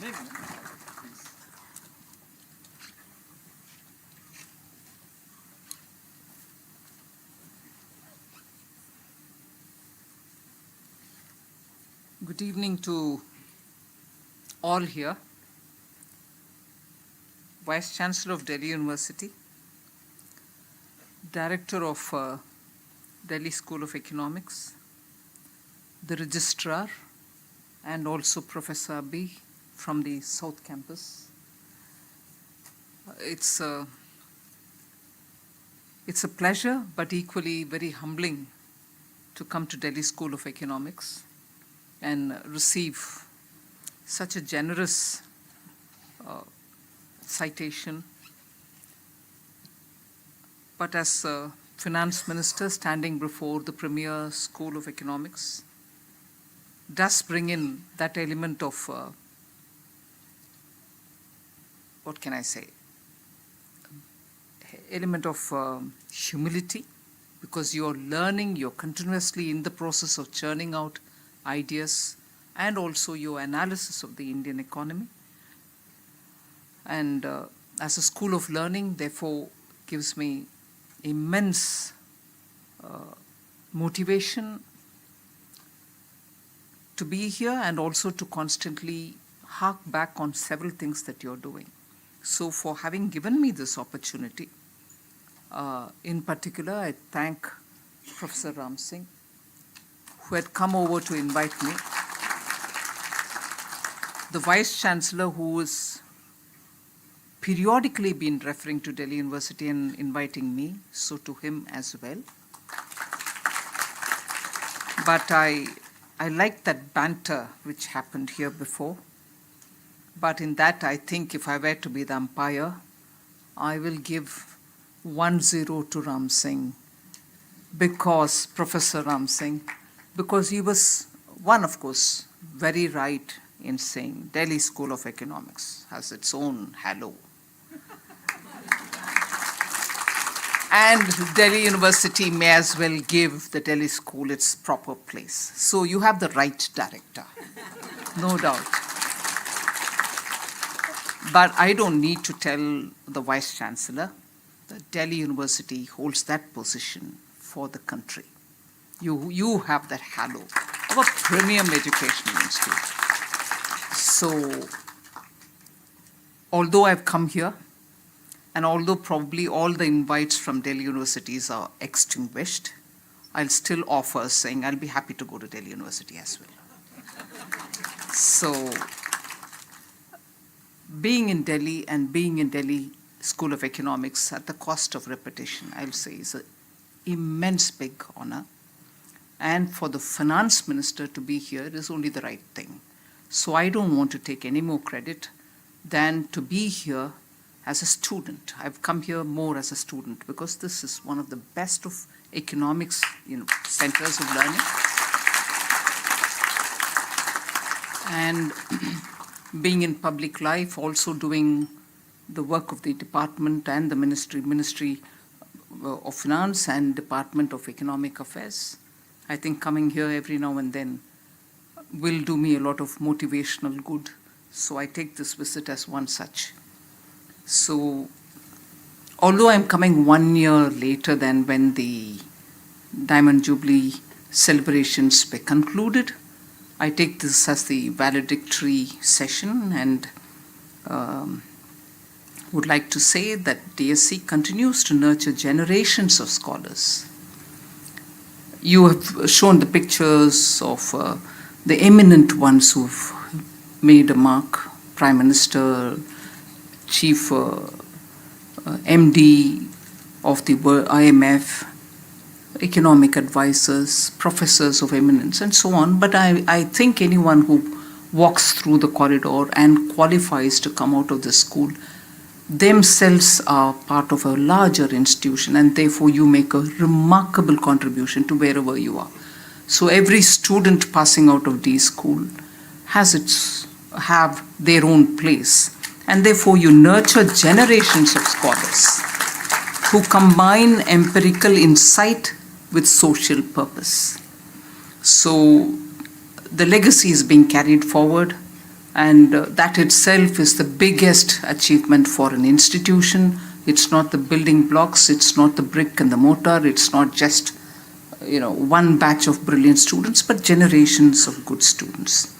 Good evening to all here. Vice Chancellor of Delhi University, Director of Delhi School of Economics, the Registrar, and also Professor Abhi from the South Campus. It's a pleasure, but equally very humbling to come to Delhi School of Economics and receive such a generous citation. But as a finance minister standing before the premier School of Economics does bring in that element of, what can I say, element of humility, because you're learning, you're continuously in the process of churning out ideas, and also your analysis of the Indian economy. And as a school of learning, therefore, gives me immense motivation to be here and also to constantly hark back on several things that you're doing. So for having given me this opportunity, in particular, I thank Professor Ram Singh, who had come over to invite me, the Vice Chancellor, who has periodically been referring to Delhi University and inviting me, so to him as well. But I like that banter which happened here before. But in that, I think if I were to be the umpire, I will give 1-0 to Ram Singh, because Professor Ram Singh, because he was one, of course, very right in saying Delhi School of Economics has its own halo. And Delhi University may as well give the Delhi School its proper place. So you have the right director, no doubt. But I don't need to tell the Vice Chancellor that Delhi University holds that position for the country. You have that halo of a premium educational institute. So, although I've come here, and although probably all the invites from Delhi universities are extinguished, I'll still offer, saying I'll be happy to go to Delhi University as well. So, being in Delhi and being in Delhi School of Economics at the cost of repetition, I'll say, is an immense big honor. And for the finance minister to be here is only the right thing. So I don't want to take any more credit than to be here as a student. I've come here more as a student because this is one of the best of economics, centers of learning. And being in public life, also doing the work of the department and the Ministry of Finance and Department of Economic Affairs, I think coming here every now and then will do me a lot of motivational good. So I take this visit as one such. So, although I'm coming 1 year later than when the Diamond Jubilee celebrations were concluded, I take this as the valedictory session and would like to say that DSE continues to nurture generations of scholars. You have shown the pictures of the eminent ones who've made a mark: Prime Minister, Chief MD of the IMF, economic advisors, professors of eminence, and so on. But I think anyone who walks through the corridor and qualifies to come out of the school themselves are part of a larger institution, and therefore you make a remarkable contribution to wherever you are. So every student passing out of D school have their own place, and therefore you nurture generations of scholars who combine empirical insight with social purpose. So the legacy is being carried forward. And that itself is the biggest achievement for an institution. It's not the building blocks, it's not the brick and the mortar, it's not just one batch of brilliant students, but generations of good students.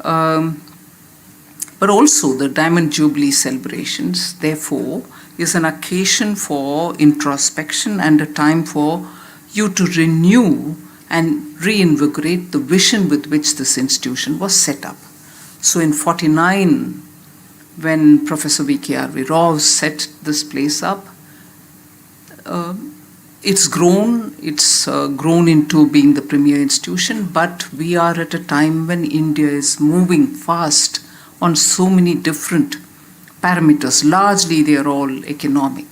But also the Diamond Jubilee celebrations, therefore, is an occasion for introspection and a time for you to renew and reinvigorate the vision with which this institution was set up. So in 1949, when Professor V.K.R.V. Rao set this place up, it's grown into being the premier institution, but we are at a time when India is moving fast on so many different parameters. Largely, they are all economic.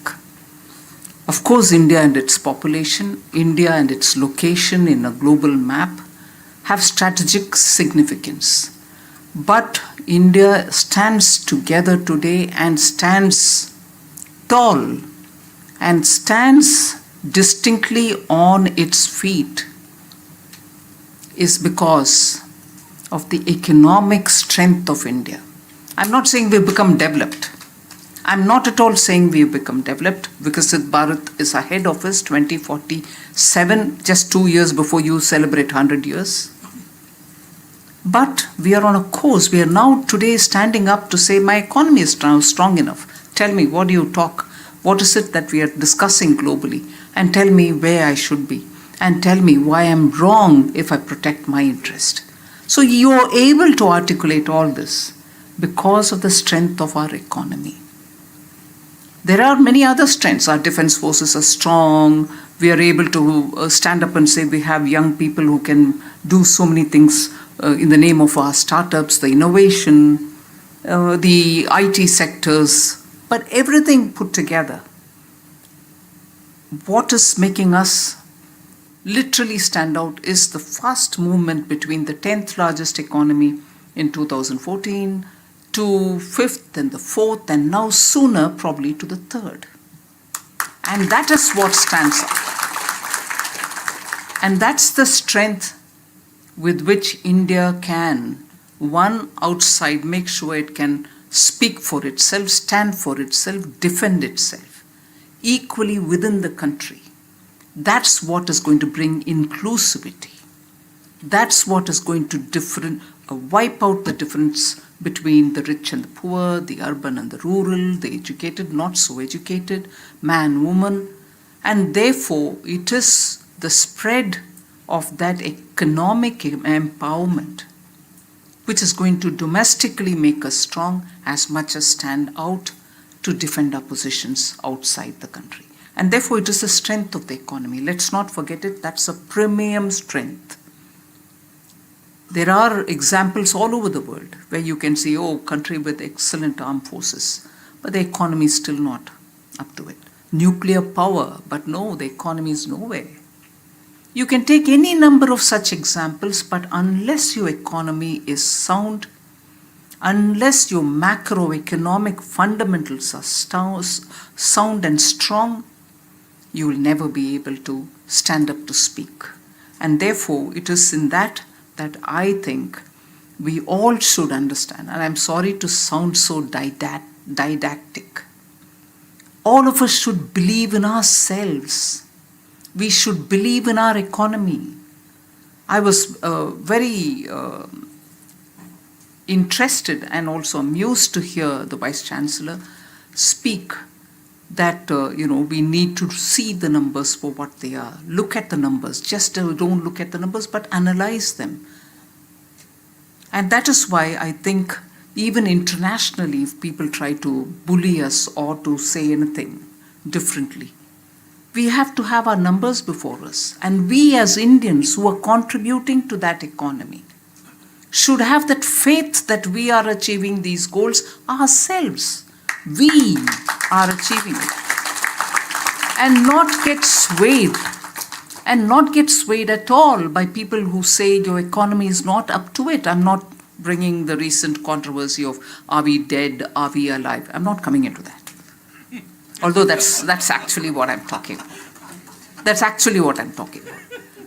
Of course, India and its population, India and its location in a global map have strategic significance. But India stands together today and stands tall and stands distinctly on its feet is because of the economic strength of India. I'm not saying we've become developed. I'm not at all saying we've become developed. Viksit Bharat is ahead of us, 2047, just 2 years before you celebrate 100 years. But we are on a course. We are now today standing up to say, my economy is now strong enough. Tell me, what do you talk? What is it that we are discussing globally? And tell me where I should be. And tell me why I'm wrong if I protect my interest. So you are able to articulate all this because of the strength of our economy. There are many other strengths. Our defense forces are strong. We are able to stand up and say we have young people who can do so many things in the name of our startups, the innovation, the IT sectors, but everything put together. What is making us literally stand out is the fast movement between the 10th largest economy in 2014 to 5th and the 4th, and now sooner probably to the 3rd. And that is what stands out. And that's the strength with which India can, one, outside, make sure it can speak for itself, stand for itself, defend itself, equally within the country. That's what is going to bring inclusivity. That's what is going to wipe out the difference between the rich and the poor, the urban and the rural, the educated, not so educated, man, woman. And therefore, it is the spread of that economic empowerment which is going to domestically make us strong as much as stand out to defend our positions outside the country. And therefore, it is the strength of the economy. Let's not forget it. That's a premium strength. There are examples all over the world where you can see, oh, country with excellent armed forces, but the economy is still not up to it. Nuclear power, but no, the economy is nowhere. You can take any number of such examples, but unless your economy is sound, unless your macroeconomic fundamentals are sound and strong, you will never be able to stand up to speak. And therefore, it is in that I think we all should understand, and I'm sorry to sound so didactic. All of us should believe in ourselves. We should believe in our economy. I was very interested and also amused to hear the Vice Chancellor speak that we need to see the numbers for what they are. Look at the numbers. Just don't look at the numbers, but analyze them. And that is why I think even internationally, if people try to bully us or to say anything differently, we have to have our numbers before us. And we as Indians who are contributing to that economy should have that faith that we are achieving these goals ourselves. We are achieving it. And not get swayed at all by people who say your economy is not up to it. I'm not bringing the recent controversy of are we dead, are we alive? I'm not coming into that. Although that's actually what I'm talking about. That's actually what I'm talking about.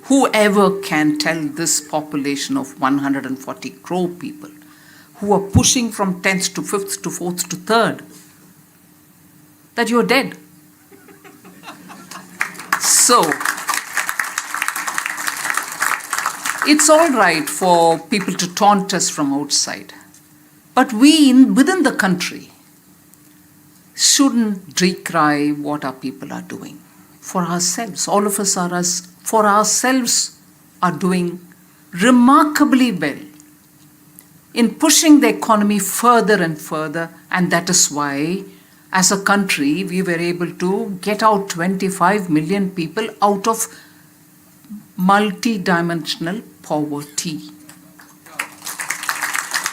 Whoever can tell this population of 140 crore people, who are pushing from 10th to 5th to 4th to 3rd, that you're dead. So, it's all right for people to taunt us from outside, but we within the country shouldn't decry what our people are doing for ourselves. All of us for ourselves are doing remarkably well in pushing the economy further and further, and that is why as a country we were able to get out 25 million people out of multi-dimensional poverty.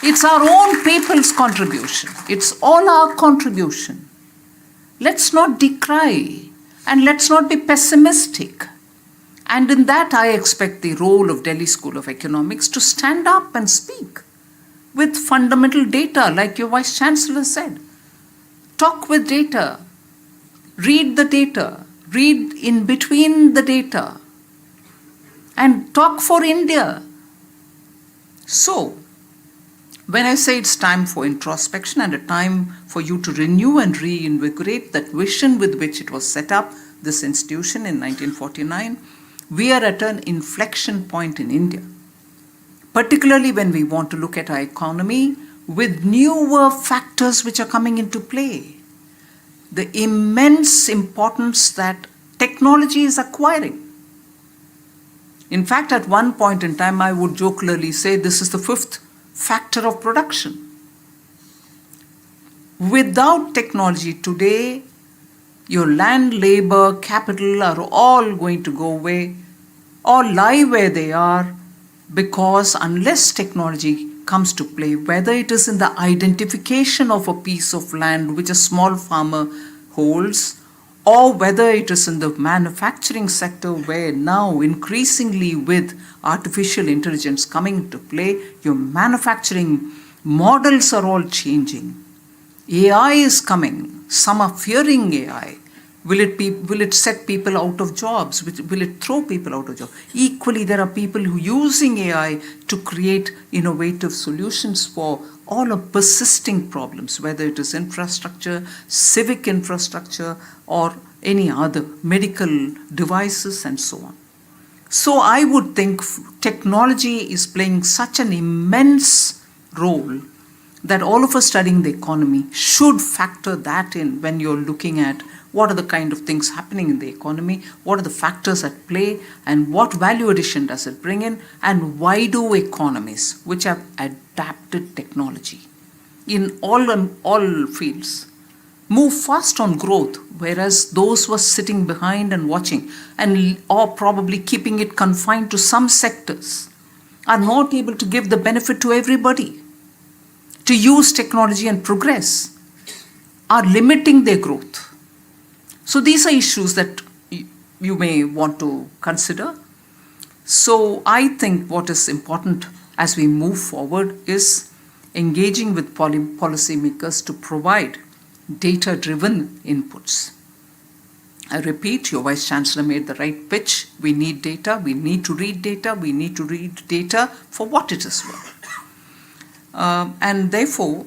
It's our own people's contribution. It's all our contribution. Let's not decry and let's not be pessimistic. And in that, I expect the role of Delhi School of Economics to stand up and speak with fundamental data, like your Vice Chancellor said. Talk with data, read the data, read in between the data, and talk for India. So, when I say it's time for introspection and a time for you to renew and reinvigorate that vision with which it was set up, this institution in 1949, we are at an inflection point in India, particularly when we want to look at our economy with newer factors which are coming into play. The immense importance that technology is acquiring. In fact, at one point in time, I would jocularly say this is the 5th factor of production. Without technology today, your land, labor, capital are all going to go away or lie where they are, because unless technology comes to play, whether it is in the identification of a piece of land which a small farmer holds, or whether it is in the manufacturing sector where now increasingly with artificial intelligence coming into play, your manufacturing models are all changing. AI is coming. Some are fearing AI. Will it set people out of jobs? Will it throw people out of jobs? Equally, there are people who are using AI to create innovative solutions for all of persisting problems, whether it is infrastructure, civic infrastructure, or any other medical devices and so on. So I would think technology is playing such an immense role that all of us studying the economy should factor that in when you're looking at what are the kind of things happening in the economy, what are the factors at play, and what value addition does it bring in, and why do economies which have adapted technology in all fields move fast on growth, whereas those who are sitting behind and watching or probably keeping it confined to some sectors are not able to give the benefit to everybody, to use technology and progress, are limiting their growth. So these are issues that you may want to consider. So I think what is important as we move forward is engaging with policymakers to provide data-driven inputs. I repeat, your Vice Chancellor made the right pitch. We need data, we need to read data, we need to read data for what it is worth. And therefore,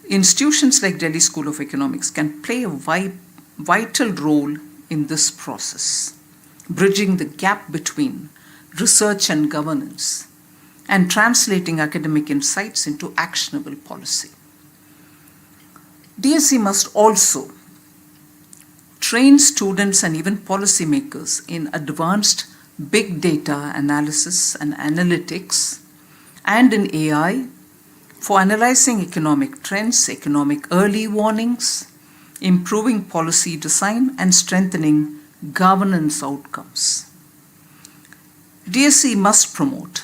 institutions like Delhi School of Economics can play a vital role in this process, bridging the gap between research and governance and translating academic insights into actionable policy. DSE must also train students and even policymakers in advanced big data analysis and analytics and in AI for analyzing economic trends, economic early warnings, improving policy design, and strengthening governance outcomes. DSE must promote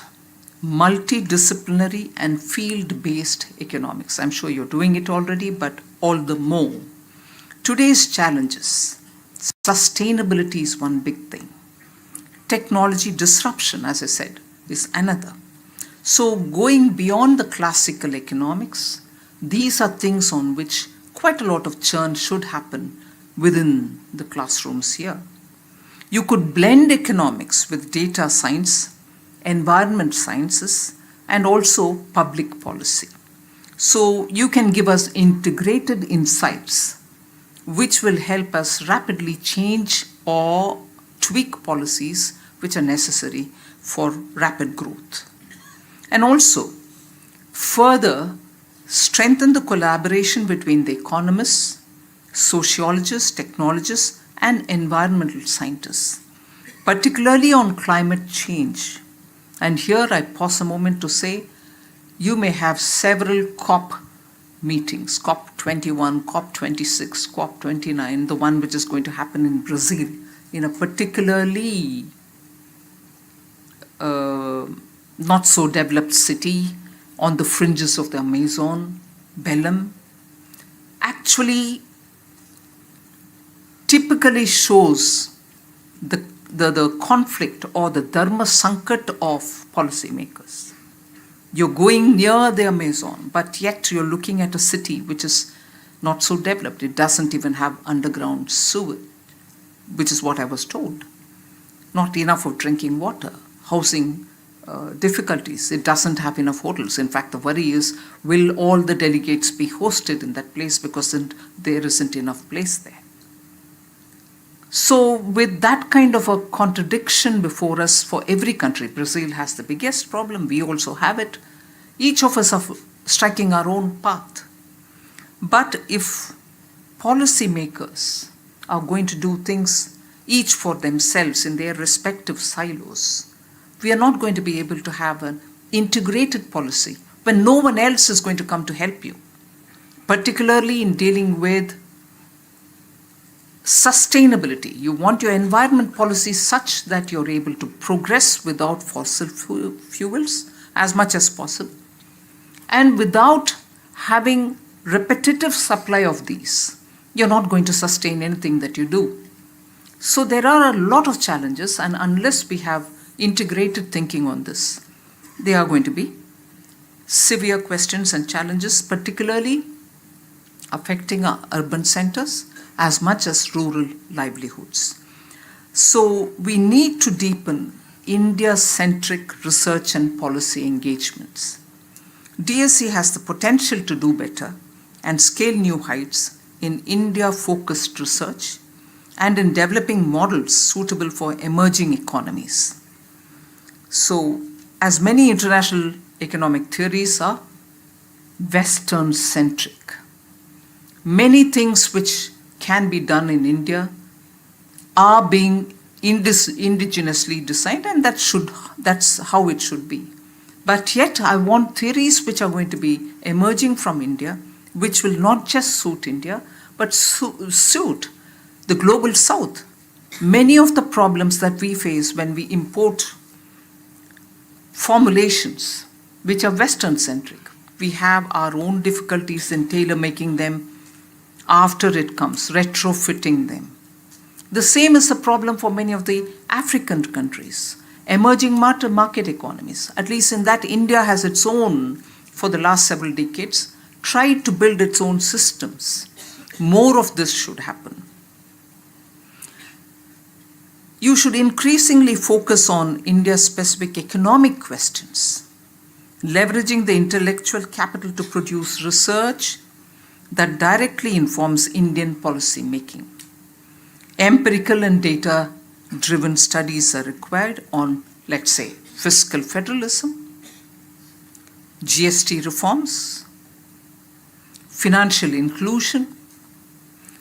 multidisciplinary and field-based economics. I'm sure you're doing it already, but all the more. Today's challenges, sustainability is one big thing. Technology disruption, as I said, is another. So going beyond the classical economics, these are things on which quite a lot of churn should happen within the classrooms here. You could blend economics with data science, environment sciences, and also public policy. So you can give us integrated insights which will help us rapidly change or tweak policies which are necessary for rapid growth. And also, further strengthen the collaboration between the economists, sociologists, technologists, and environmental scientists, particularly on climate change. And here I pause a moment to say, you may have several COP meetings, COP21, COP26, COP29, the one which is going to happen in Brazil, in a particularly not so developed city on the fringes of the Amazon, Belém, actually typically shows the conflict or the dharma sankat of policymakers. You're going near the Amazon, but yet you're looking at a city which is not so developed. It doesn't even have underground sewer, which is what I was told. Not enough of drinking water, housing difficulties. It doesn't have enough hotels. In fact, the worry is, will all the delegates be hosted in that place because there isn't enough place there. So with that kind of a contradiction before us for every country, Brazil has the biggest problem, we also have it. Each of us are striking our own path. But if policymakers are going to do things each for themselves in their respective silos, we are not going to be able to have an integrated policy when no one else is going to come to help you, particularly in dealing with sustainability. You want your environment policy such that you're able to progress without fossil fuels as much as possible, and without having repetitive supply of these, you're not going to sustain anything that you do. So there are a lot of challenges, and unless we have integrated thinking on this, there are going to be severe questions and challenges, particularly affecting our urban centers as much as rural livelihoods. So we need to deepen India-centric research and policy engagements. DSE has the potential to do better and scale new heights in India-focused research and in developing models suitable for emerging economies. So, as many international economic theories are Western-centric, many things which can be done in India are being indigenously designed, and that's how it should be. But yet I want theories which are going to be emerging from India, which will not just suit India, but suit the global south. Many of the problems that we face when we import formulations which are Western-centric, we have our own difficulties in tailor-making them after it comes, retrofitting them. The same is the problem for many of the African countries, emerging market economies. At least in that, India has its own, for the last several decades, tried to build its own systems. More of this should happen. You should increasingly focus on India-specific economic questions, leveraging the intellectual capital to produce research that directly informs Indian policy making. Empirical and data-driven studies are required on, let's say, fiscal federalism, GST reforms, financial inclusion,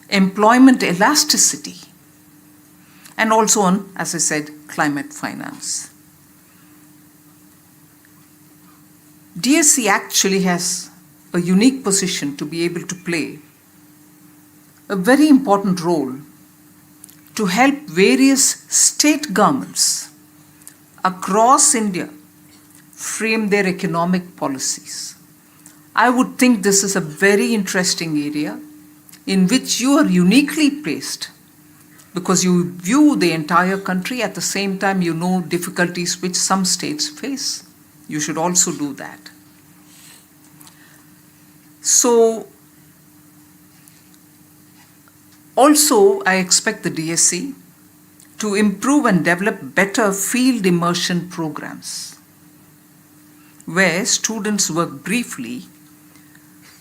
employment elasticity, and also on, as I said, climate finance. DSE actually has a unique position to be able to play a very important role to help various state governments across India frame their economic policies. I would think this is a very interesting area in which you are uniquely placed, because you view the entire country, at the same time you know difficulties which some states face. You should also do that. So, also I expect the DSE to improve and develop better field immersion programs, where students work briefly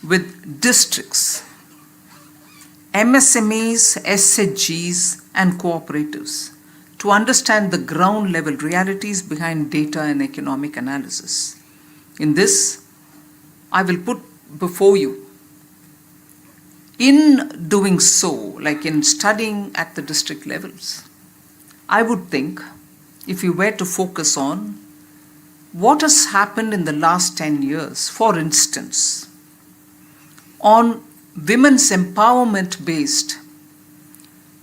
with districts, MSMEs, SHGs, and cooperatives to understand the ground level realities behind data and economic analysis. In this, I will put before you, in doing so, like in studying at the district levels, I would think if you were to focus on what has happened in the last 10 years, for instance, on women's empowerment based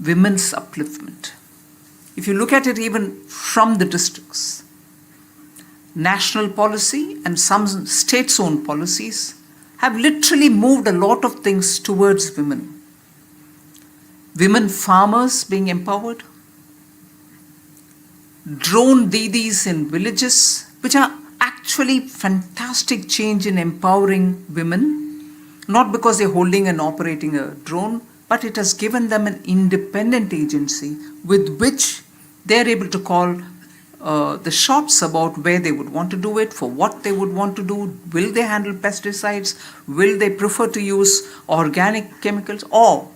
women's upliftment. If you look at it even from the districts, national policy and some state-owned policies have literally moved a lot of things towards women. Women farmers being empowered, drone didis in villages, which are actually fantastic change in empowering women, not because they're holding and operating a drone, but it has given them an independent agency with which they're able to call the shots about where they would want to do it, for what they would want to do, will they handle pesticides, will they prefer to use organic chemicals, or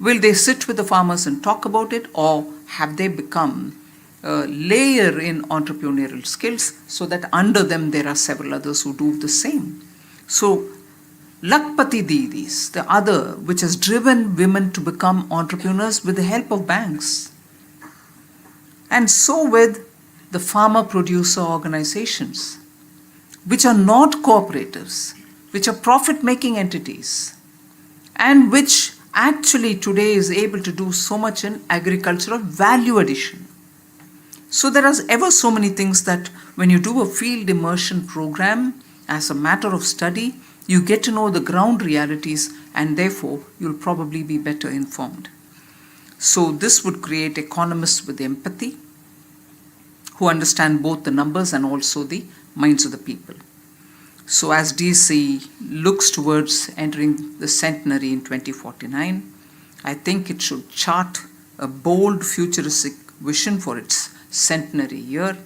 will they sit with the farmers and talk about it, or have they become a layer in entrepreneurial skills so that under them there are several others who do the same. So Lakpati Didis, the other, which has driven women to become entrepreneurs with the help of banks. And so with the farmer-producer organizations, which are not cooperatives, which are profit-making entities, and which actually today is able to do so much in agricultural value addition. So there are ever so many things that when you do a field immersion program as a matter of study, you get to know the ground realities and therefore you'll probably be better informed. So this would create economists with empathy, who understand both the numbers and also the minds of the people. So as DSE looks towards entering the centenary in 2049, I think it should chart a bold futuristic vision for its centenary year.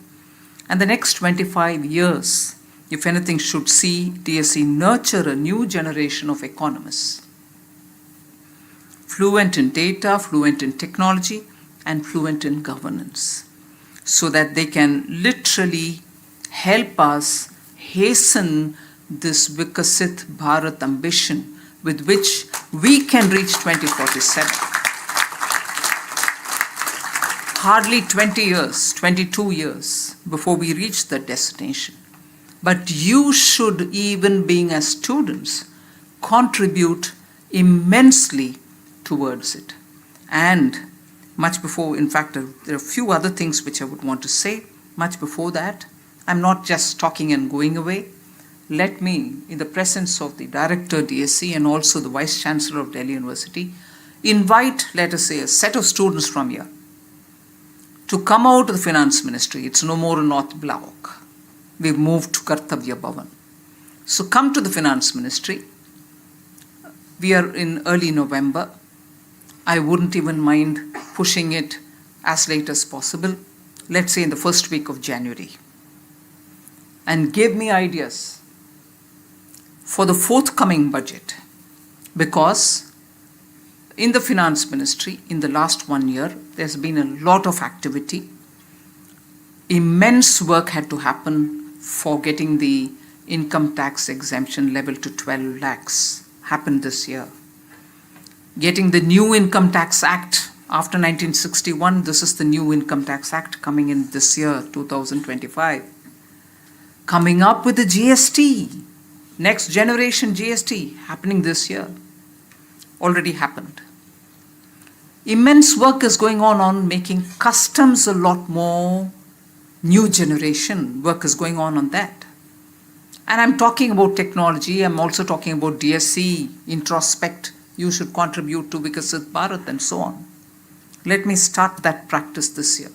And the next 25 years, if anything, should see DSE nurture a new generation of economists, fluent in data, fluent in technology, and fluent in governance, so that they can literally help us hasten this Vikasit Bharat ambition with which we can reach 2047. Hardly 20 years, 22 years before we reach the destination. But you should, even being as students, contribute immensely towards it. And much before, in fact, there are a few other things which I would want to say. Much before that, I'm not just talking and going away. Let me, in the presence of the Director DSE and also the Vice Chancellor of Delhi University, invite, let us say, a set of students from here to come out of the Finance Ministry. It's no more North Block. We've moved to Kartavya Bhavan. So come to the Finance Ministry. We are in early November. I wouldn't even mind pushing it as late as possible, let's say in the first week of January. And give me ideas for the forthcoming budget, because in the Finance Ministry, in the last 1 year, there's been a lot of activity. Immense work had to happen for getting the income tax exemption level to 12 lakhs, happened this year. Getting the new Income Tax Act after 1961, this is the new Income Tax Act coming in this year, 2025. Coming up with the GST, next generation GST, happening this year, already happened. Immense work is going on making customs a lot more new generation. Work is going on that. And I'm talking about technology, I'm also talking about DSE, introspect, you should contribute to Vikasit Bharat and so on. Let me start that practice this year.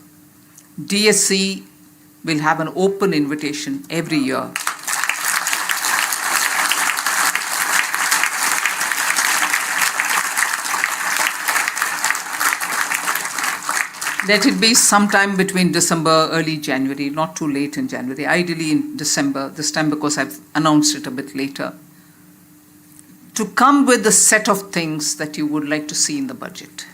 DSE will have an open invitation every year. Let it be sometime between December, early January, not too late in January, ideally in December, this time because I've announced it a bit later. to come with a set of things that you would like to see in the budget.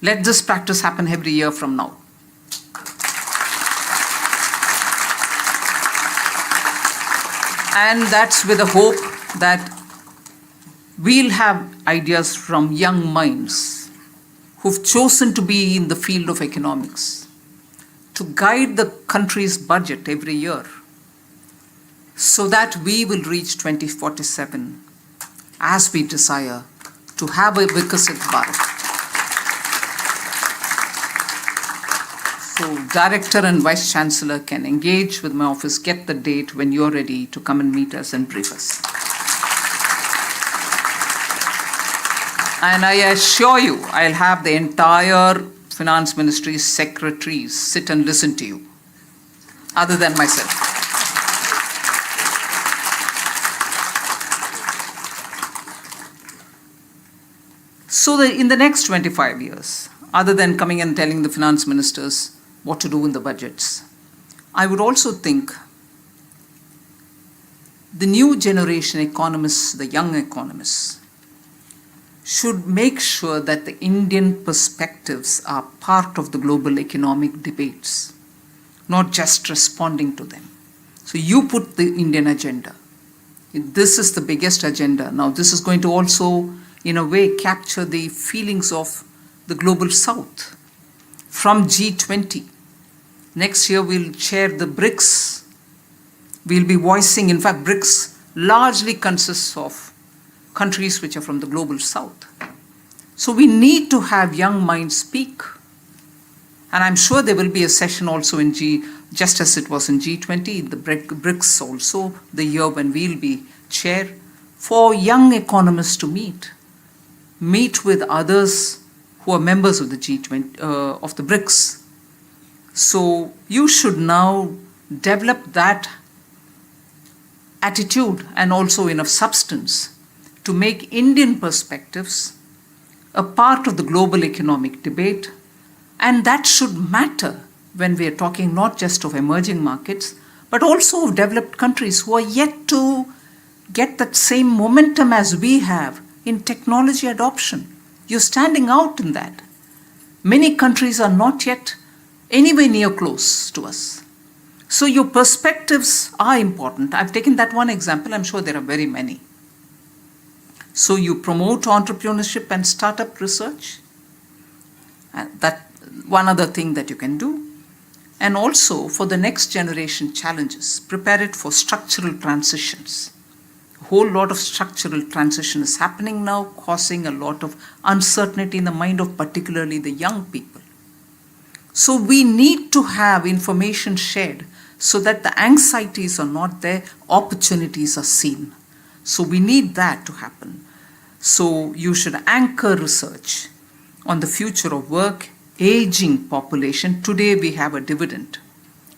Let this practice happen every year from now. And that's with the hope that we'll have ideas from young minds who've chosen to be in the field of economics to guide the country's budget every year so that we will reach 2047 as we desire to have a Vikasit Bharat. So Director and Vice Chancellor can engage with my office, get the date when you're ready to come and meet us and brief us. And I assure you, I'll have the entire Finance Ministry's secretaries sit and listen to you, other than myself. So in the next 25 years, other than coming and telling the finance ministers what to do in the budgets, I would also think the new generation economists, the young economists, should make sure that the Indian perspectives are part of the global economic debates, not just responding to them. So you put the Indian agenda. This is the biggest agenda. Now this is going to also, in a way, capture the feelings of the global south. From G20, next year we'll chair the BRICS. We'll be voicing, in fact, BRICS largely consists of countries which are from the global south. So we need to have young minds speak. And I'm sure there will be a session also in just as it was in G20, the BRICS also, the year when we'll be chair, for young economists to meet with others who are members of the G20, of the BRICS. So you should now develop that attitude and also enough substance to make Indian perspectives a part of the global economic debate, and that should matter when we are talking not just of emerging markets, but also of developed countries who are yet to get that same momentum as we have in technology adoption. You're standing out in that. Many countries are not yet anywhere near close to us. So your perspectives are important. I've taken that one example. I'm sure there are very many. So you promote entrepreneurship and startup research. And that one other thing that you can do. And also for the next generation challenges, prepare it for structural transitions. A whole lot of structural transition is happening now, causing a lot of uncertainty in the mind of particularly the young people. So we need to have information shared so that the anxieties are not there, opportunities are seen. So we need that to happen. So you should anchor research on the future of work, aging population. Today we have a dividend,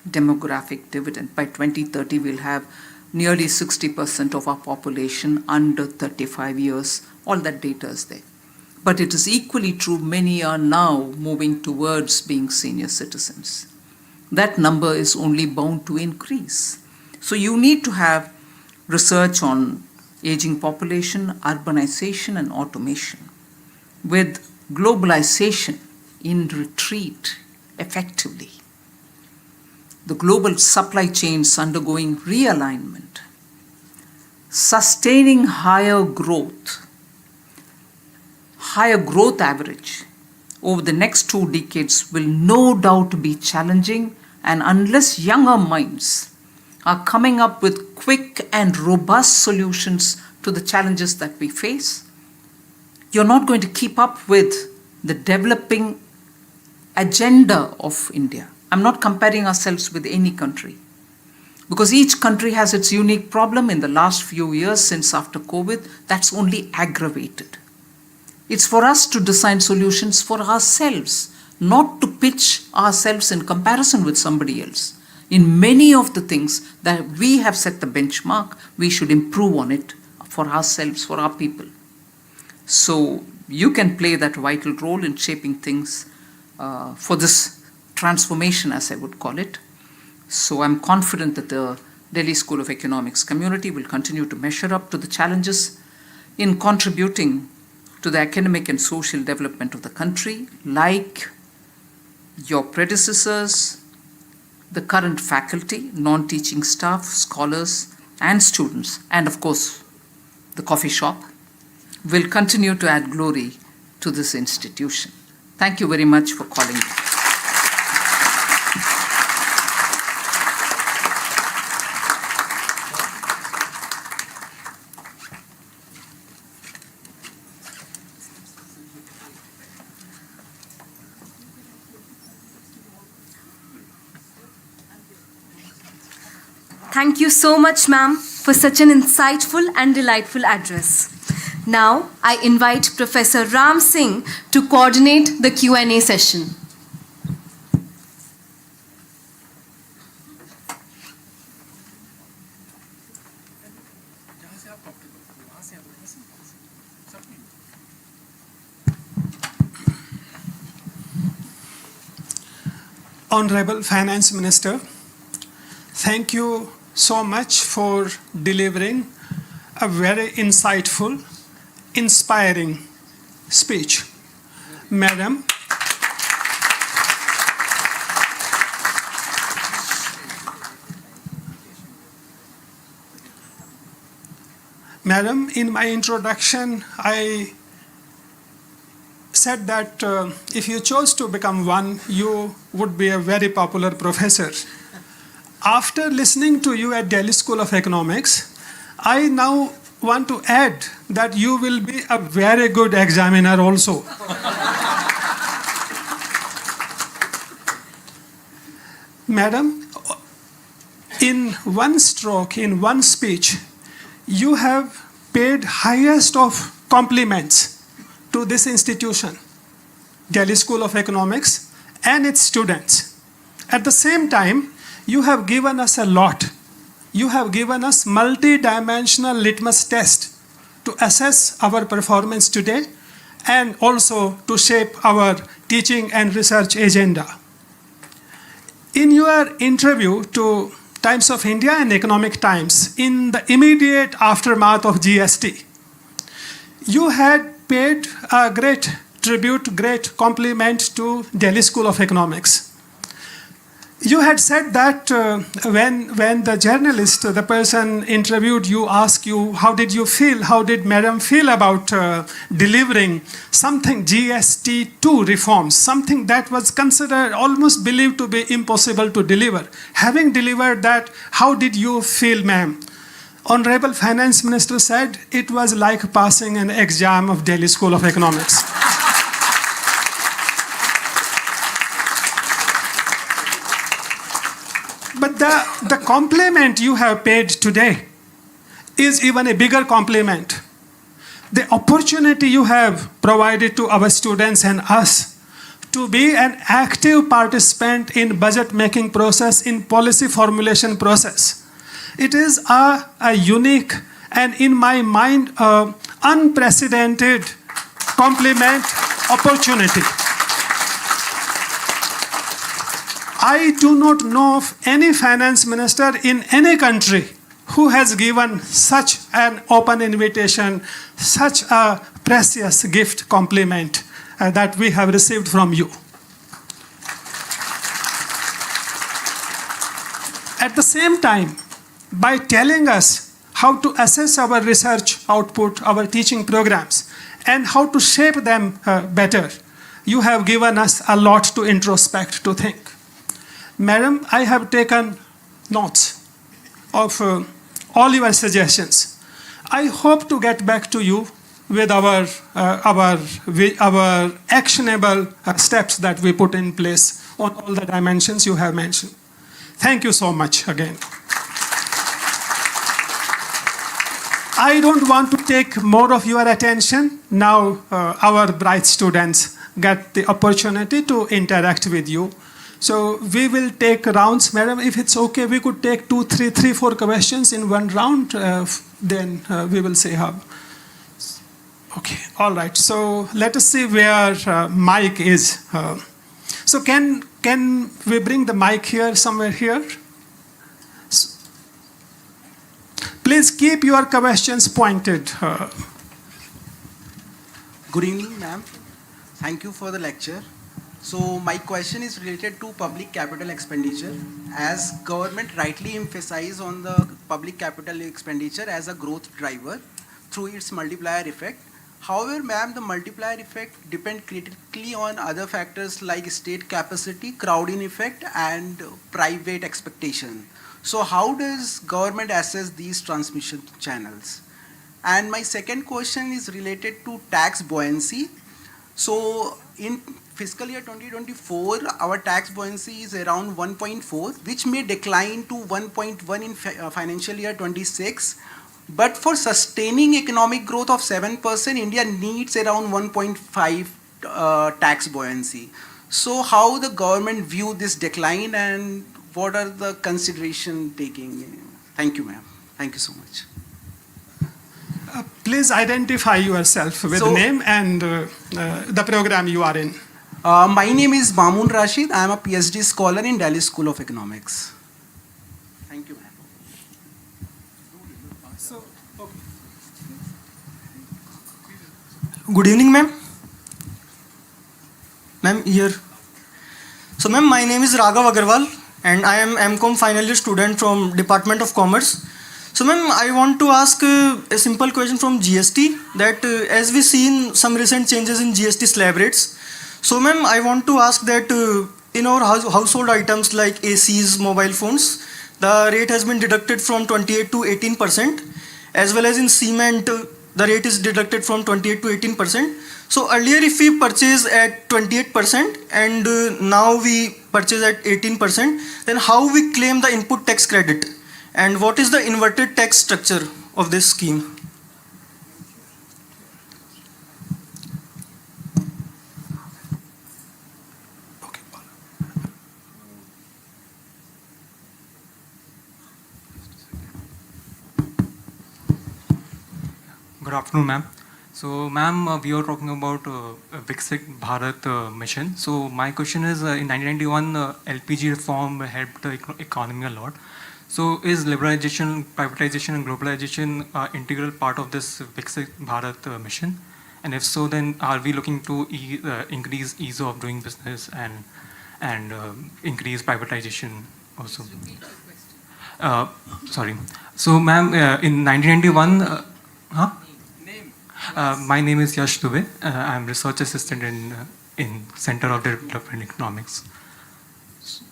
demographic dividend. By 2030 we'll have nearly 60% of our population under 35 years. All that data is there. But it is equally true, many are now moving towards being senior citizens. That number is only bound to increase. So you need to have research on aging population, urbanization and automation. With globalization in retreat effectively, the global supply chains undergoing realignment, sustaining higher growth average over the next 2 decades will no doubt be challenging, and unless younger minds are coming up with quick and robust solutions to the challenges that we face, you're not going to keep up with the developing agenda of India. I'm not comparing ourselves with any country, because each country has its unique problem. In the last few years since after COVID, that's only aggravated. It's for us to design solutions for ourselves, not to pitch ourselves in comparison with somebody else. In many of the things that we have set the benchmark, we should improve on it for ourselves, for our people. So you can play that vital role in shaping things for this transformation, as I would call it. So I'm confident that the Delhi School of Economics community will continue to measure up to the challenges. in contributing to the academic and social development of the country, like your predecessors, the current faculty, non-teaching staff, scholars, and students, and of course, the coffee shop, will continue to add glory to this institution. Thank you very much for calling me. Thank you so much, ma'am, for such an insightful and delightful address. Now, I invite Professor Ram Singh to coordinate the Q&A session. Honorable Finance Minister, thank you so much for delivering a very insightful, inspiring speech. Madam, in my introduction, I said that if you chose to become one, you would be a very popular professor. After listening to you at Delhi School of Economics, I now want to add that you will be a very good examiner also. Madam, in one stroke, in one speech, you have paid highest of compliments to this institution, Delhi School of Economics, and its students. At the same time, you have given us a lot. You have given us multi-dimensional litmus test to assess our performance today and also to shape our teaching and research agenda. In your interview to Times of India and Economic Times, in the immediate aftermath of GST, you had paid a great tribute, great compliment to Delhi School of Economics. You had said that when the journalist, the person interviewed you, asked you, how did you feel, how did Madam feel about delivering something GST2 reforms, something that was considered, almost believed to be impossible to deliver. Having delivered that, how did you feel, ma'am? Honorable Finance Minister said it was like passing an exam of Delhi School of Economics. But the compliment you have paid today is even a bigger compliment. The opportunity you have provided to our students and us to be an active participant in budget making process, in policy formulation process. It is a unique and, in my mind, unprecedented compliment opportunity. I do not know of any finance minister in any country who has given such an open invitation, such a precious gift compliment that we have received from you. At the same time, by telling us how to assess our research output, our teaching programs, and how to shape them better, you have given us a lot to introspect, to think. Madam, I have taken notes of all your suggestions. I hope to get back to you with our actionable steps that we put in place on all the dimensions you have mentioned. Thank you so much again. I don't want to take more of your attention. Now our bright students get the opportunity to interact with you. So we will take rounds. Madam, if it's okay, we could take 2, 3, 4 questions in one round. Then we will see how. Okay, all right. So let us see where mic is. So can we bring the mic here, somewhere here? Please keep your questions pointed. Good evening, ma'am. Thank you for the lecture. So my question is related to public capital expenditure. As government rightly emphasized on the public capital expenditure as a growth driver through its multiplier effect. However, ma'am, the multiplier effect depends critically on other factors like state capacity, crowding effect, and private expectation. So how does government assess these transmission channels? And my second question is related to tax buoyancy. So in fiscal year 2024, our tax buoyancy is around 1.4, which may decline to 1.1 in financial year 26. But for sustaining economic growth of 7%, India needs around 1.5 tax buoyancy. So how the government view this decline and what are the consideration taking? Thank you, ma'am. Thank you so much. Please identify yourself with name and the program you are in. My name is Mamun Rashid. I am a PhD scholar in Delhi School of Economics. Thank you, ma'am. Good evening, ma'am. Ma'am, here. So, ma'am, my name is Raghav Agarwal and I am M.Com final year student from Department of Commerce. So, ma'am, I want to ask a simple question from GST that as we seen some recent changes in GST slab rates. So, ma'am, I want to ask that in our household items like ACs, mobile phones, the rate has been deducted from 28 to 18%, as well as in cement, the rate is deducted from 28 to 18%. So earlier if we purchase at 28% and now we purchase at 18%, then how we claim the input tax credit? And what is the inverted tax structure of this scheme? Good afternoon, ma'am. So, ma'am, we are talking about Viksit Bharat mission. So, my question is, in 1991, LPG reform helped the economy a lot. So, is liberalization, privatization, and globalization integral part of this Viksit Bharat mission? And if so, then are we looking to increase ease of doing business and increase privatization also? Sorry. So, ma'am, in 1991, my name is Yash Dubey. I am research assistant in Center of Development Economics. So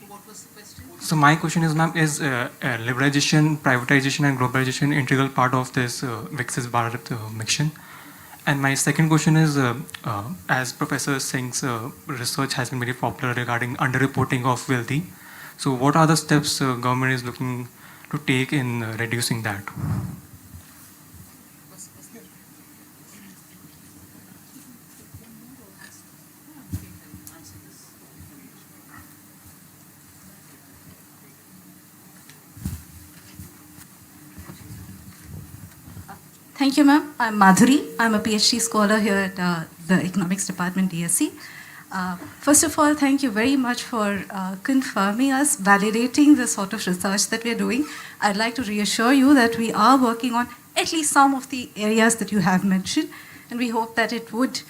what was the question? So my question is, ma'am, is liberalization, privatization, and globalization integral part of this Viksit Bharat mission? And my second question is, as Professor Singh's research has been very popular regarding underreporting of wealthy. So what are the steps government is looking to take in reducing that? Thank you, ma'am. I'm Madhuri. I'm a PhD scholar here at the Economics Department, DSE. First of all, thank you very much for confirming us, validating the sort of research that we're doing. I'd like to reassure you that we are working on at least some of the areas that you have mentioned, and we hope that it would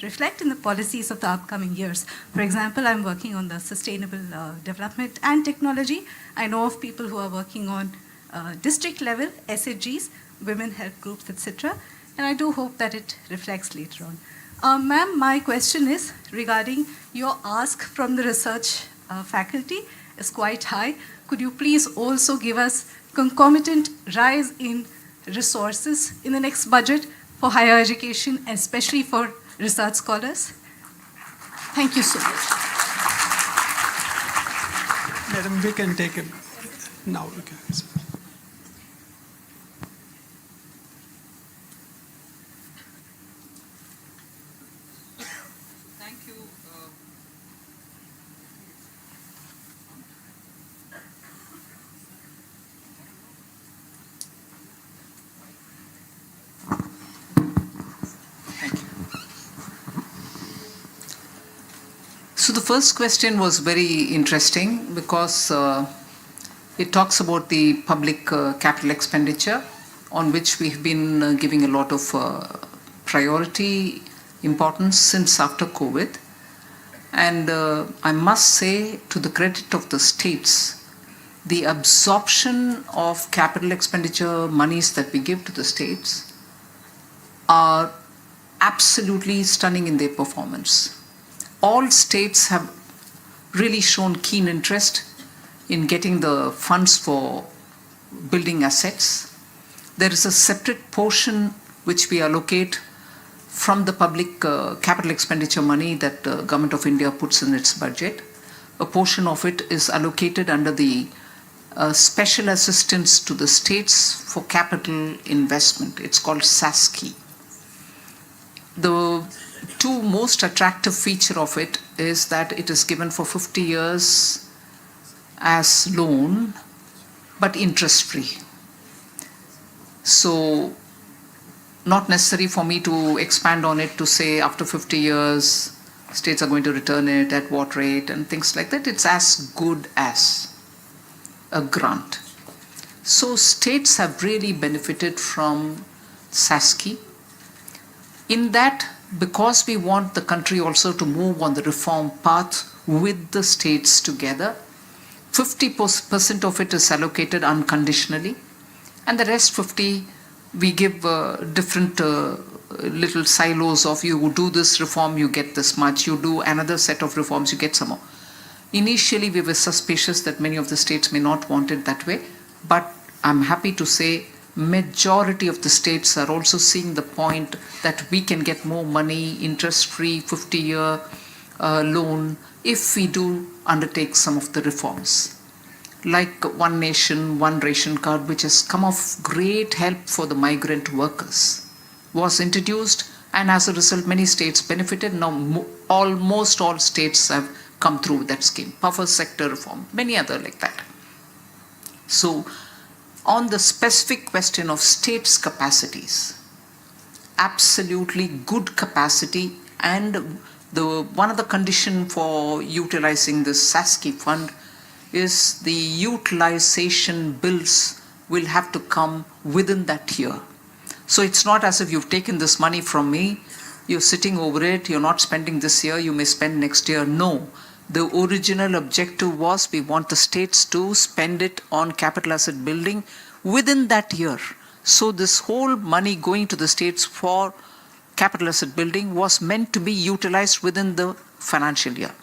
reflect in the policies of the upcoming years. For example, I'm working on the sustainable development and technology. I know of people who are working on district level SHGs, women help groups, etc. And I do hope that it reflects later on. Ma'am, my question is regarding your ask from the research faculty is quite high. Could you please also give us concomitant rise in resources in the next budget for higher education, especially for research scholars? Thank you so much. Madam, we can take it now. Okay. So the first question was very interesting because it talks about the public capital expenditure on which we have been giving a lot of priority, importance since after COVID. And I must say, to the credit of the states, the absorption of capital expenditure monies that we give to the states are absolutely stunning in their performance. All states have really shown keen interest in getting the funds for building assets. There is a separate portion which we allocate from the public capital expenditure money that the Government of India puts in its budget. A portion of it is allocated under the special assistance to the states for capital investment. It's called SASCI. The two most attractive feature of it is that it is given for 50 years as loan, but interest-free. So, not necessary for me to expand on it to say after 50 years, states are going to return it at what rate and things like that. It's as good as a grant. So states have really benefited from SASCI. In that, because we want the country also to move on the reform path with the states together, 50% of it is allocated unconditionally, and the rest 50 we give different little silos of you do this reform, you get this much, you do another set of reforms, you get some more. Initially, we were suspicious that many of the states may not want it that way, but I'm happy to say majority of the states are also seeing the point that we can get more money, interest-free, 50-year loan, if we do undertake some of the reforms. Like One Nation, One Ration Card, which has come of great help for the migrant workers, was introduced, and as a result, many states benefited. Now, almost all states have come through that scheme. Buffer sector reform, many other like that. So, on the specific question of states' capacities, absolutely good capacity, and one of the conditions for utilizing this SASCI fund is the utilization bills will have to come within that year. So it's not as if you've taken this money from me, you're sitting over it, you're not spending this year, you may spend next year. No. The original objective was we want the states to spend it on capital asset building within that year. So this whole money going to the states for capital asset building was meant to be utilized within the financial year.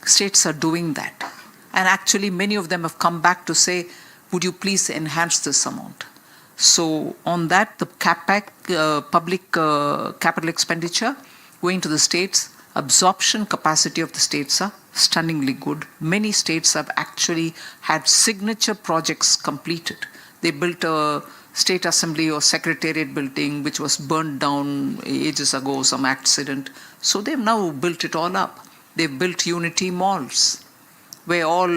States are doing that. And actually many of them have come back to say, would you please enhance this amount? So on that, the CAPEX, public capital expenditure going to the states, absorption capacity of the states are stunningly good. Many states have actually had signature projects completed. They built a state assembly or secretariat building which was burned down ages ago, some accident. So they've now built it all up. They've built unity malls where all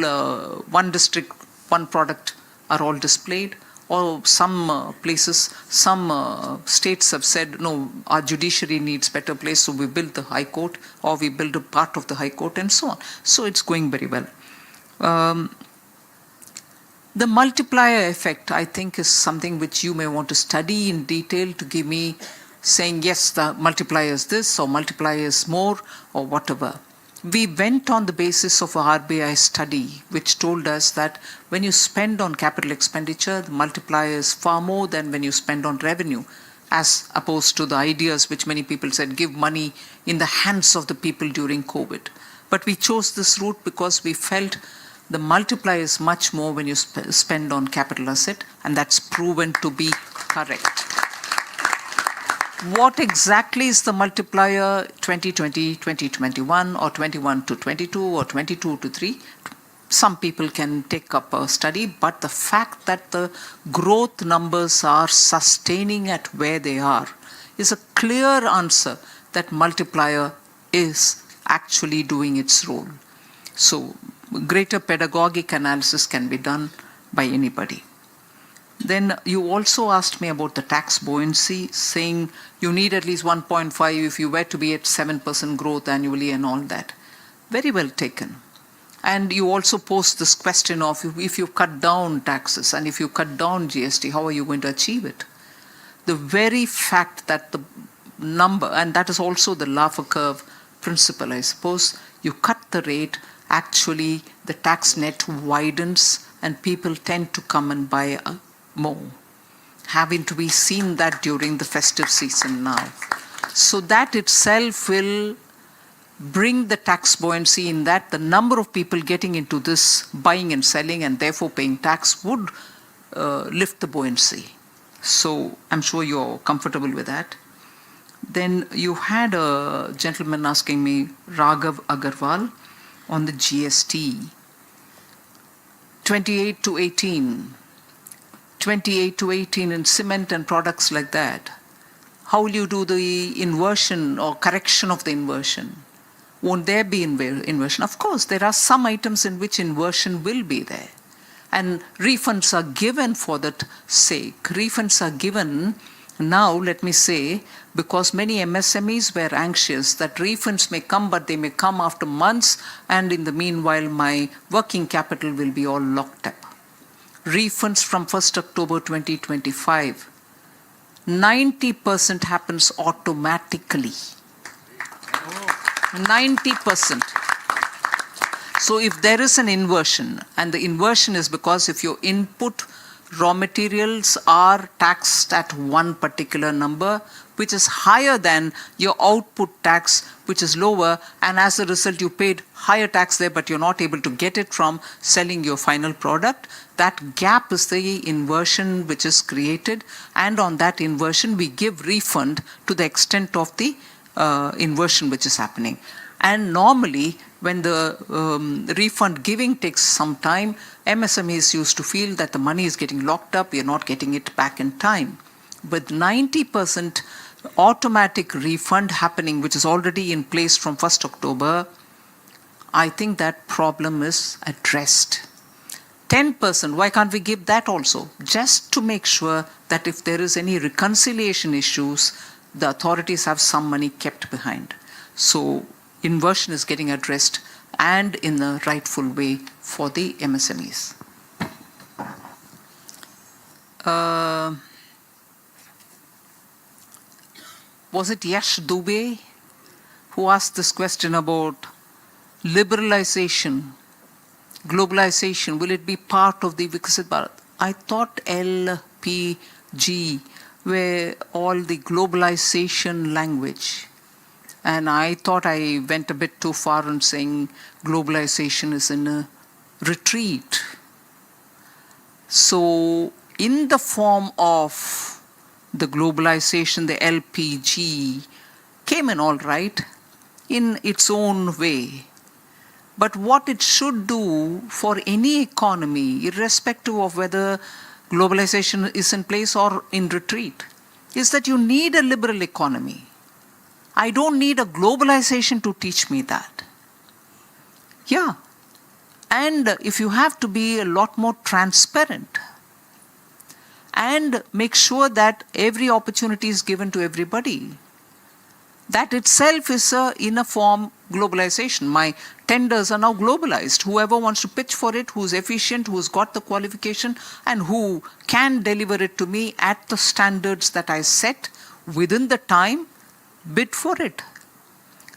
one district, one product are all displayed. Or some places, some states have said, no, our judiciary needs better place, so we build the High Court, or we build a part of the High Court, and so on. So it's going very well. The multiplier effect, I think, is something which you may want to study in detail to give me saying, yes, the multiplier is this, or multiplier is more, or whatever. We went on the basis of a RBI study which told us that when you spend on capital expenditure, the multiplier is far more than when you spend on revenue, as opposed to the ideas which many people said, give money in the hands of the people during COVID. But we chose this route because we felt the multiplier is much more when you spend on capital asset, and that's proven to be correct. What exactly is the multiplier 2020, 2021, or 21 to 22, or 22 to 3? Some people can take up a study, but the fact that the growth numbers are sustaining at where they are is a clear answer that multiplier is actually doing its role. So, greater pedagogic analysis can be done by anybody. Then you also asked me about the tax buoyancy, saying you need at least 1.5 if you were to be at 7% growth annually and all that. Very well taken. And you also posed this question of if you cut down taxes and if you cut down GST, how are you going to achieve it? the very fact that the number, and that is also the Laffer curve principle, I suppose, you cut the rate, actually the tax net widens and people tend to come and buy more. Having to be seen that during the festive season now. So that itself will bring the tax buoyancy in that the number of people getting into this buying and selling and therefore paying tax would lift the buoyancy. So I'm sure you're comfortable with that. Then you had a gentleman asking me, Raghav Agarwal, on the GST. 28 to 18. 28 to 18 in cement and products like that. How will you do the inversion or correction of the inversion? Won't there be inversion? Of course, there are some items in which inversion will be there. And refunds are given for that sake. Refunds are given now, let me say, because many MSMEs were anxious that refunds may come, but they may come after months, and in the meanwhile, my working capital will be all locked up. Refunds from 1st October 2025, 90% happens automatically. 90%. So if there is an inversion, and the inversion is because if your input raw materials are taxed at one particular number, which is higher than your output tax, which is lower, and as a result you paid higher tax there, but you're not able to get it from selling your final product, that gap is the inversion which is created, and on that inversion we give refund to the extent of the inversion which is happening. And normally, when the refund giving takes some time, MSMEs used to feel that the money is getting locked up, you're not getting it back in time. With 90% automatic refund happening, which is already in place from 1st October, I think that problem is addressed. 10%, why can't we give that also? Just to make sure that if there is any reconciliation issues, the authorities have some money kept behind. So inversion is getting addressed and in the rightful way for the MSMEs. Was it Yash Dubey who asked this question about liberalization, globalization? Will it be part of the Viksit Bharat? I thought LPG were all the globalization language. And I thought I went a bit too far in saying globalization is in a retreat. So in the form of the globalization, the LPG came in all right in its own way. But what it should do for any economy, irrespective of whether globalization is in place or in retreat, is that you need a liberal economy. I don't need a globalization to teach me that. Yeah. And if you have to be a lot more transparent and make sure that every opportunity is given to everybody, that itself is in a form globalization. My tenders are now globalized. Whoever wants to pitch for it, who's efficient, who's got the qualification, and who can deliver it to me at the standards that I set within the time, bid for it.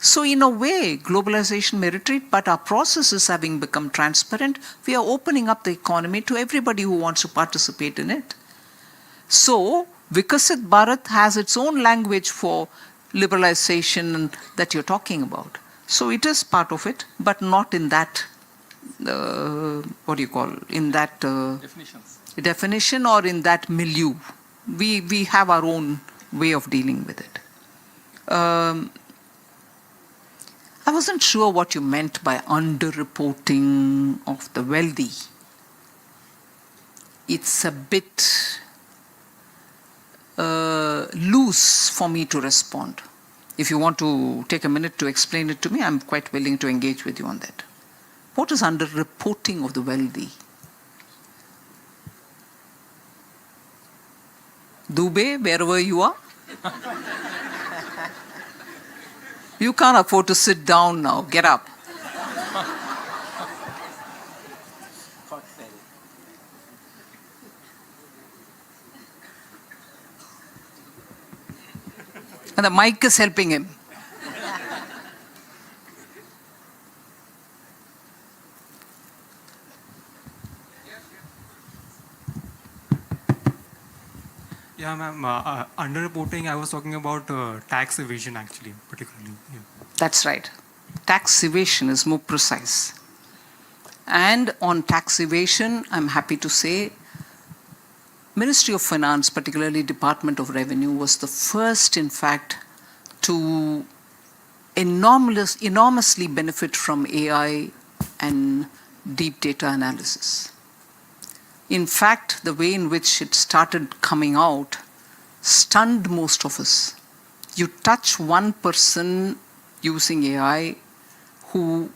So in a way, globalization may retreat, but our processes having become transparent, we are opening up the economy to everybody who wants to participate in it. So Viksit Bharat has its own language for liberalization that you're talking about. So it is part of it, but not in that, in that definition or in that milieu. We have our own way of dealing with it. I wasn't sure what you meant by underreporting of the wealthy. It's a bit loose for me to respond. If you want to take a minute to explain it to me, I'm quite willing to engage with you on that. What is underreporting of the wealthy? Dubey, wherever you are? You can't afford to sit down now. Get up. And the mic is helping him. Yeah, ma'am. Underreporting, I was talking about tax evasion, actually, particularly. Yeah. That's right. Tax evasion is more precise. And on tax evasion, I'm happy to say, Ministry of Finance, particularly Department of Revenue, was the first, in fact, to enormously benefit from AI and deep data analysis. In fact, the way in which it started coming out stunned most of us. You touch one person using AI who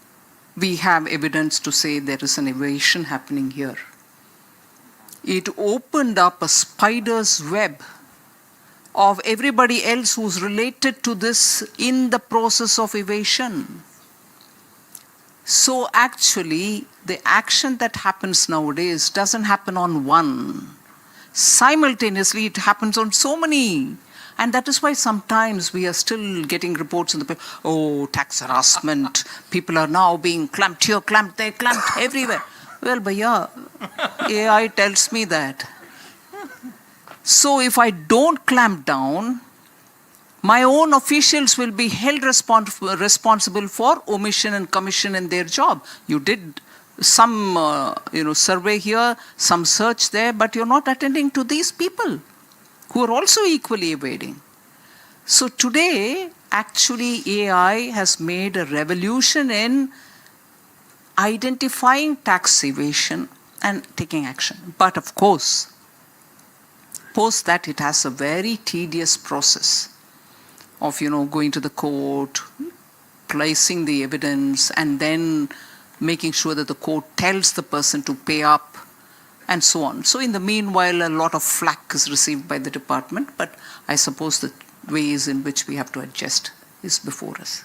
we have evidence to say there is an evasion happening here. It opened up a spider's web of everybody else who's related to this in the process of evasion. So actually, the action that happens nowadays doesn't happen on one. Simultaneously, it happens on so many. And that is why sometimes we are still getting reports in the paper, oh, tax harassment, people are now being clamped here, clamped there, clamped everywhere. Well, bhaiya, AI tells me that. So if I don't clamp down, my own officials will be held responsible for omission and commission in their job. You did some survey here, some search there, but you're not attending to these people who are also equally evading. So today, actually, AI has made a revolution in identifying tax evasion and taking action. But of course, post that it has a very tedious process of going to the court, placing the evidence, and then making sure that the court tells the person to pay up, and so on. So in the meanwhile, a lot of flack is received by the department, but I suppose the ways in which we have to adjust is before us.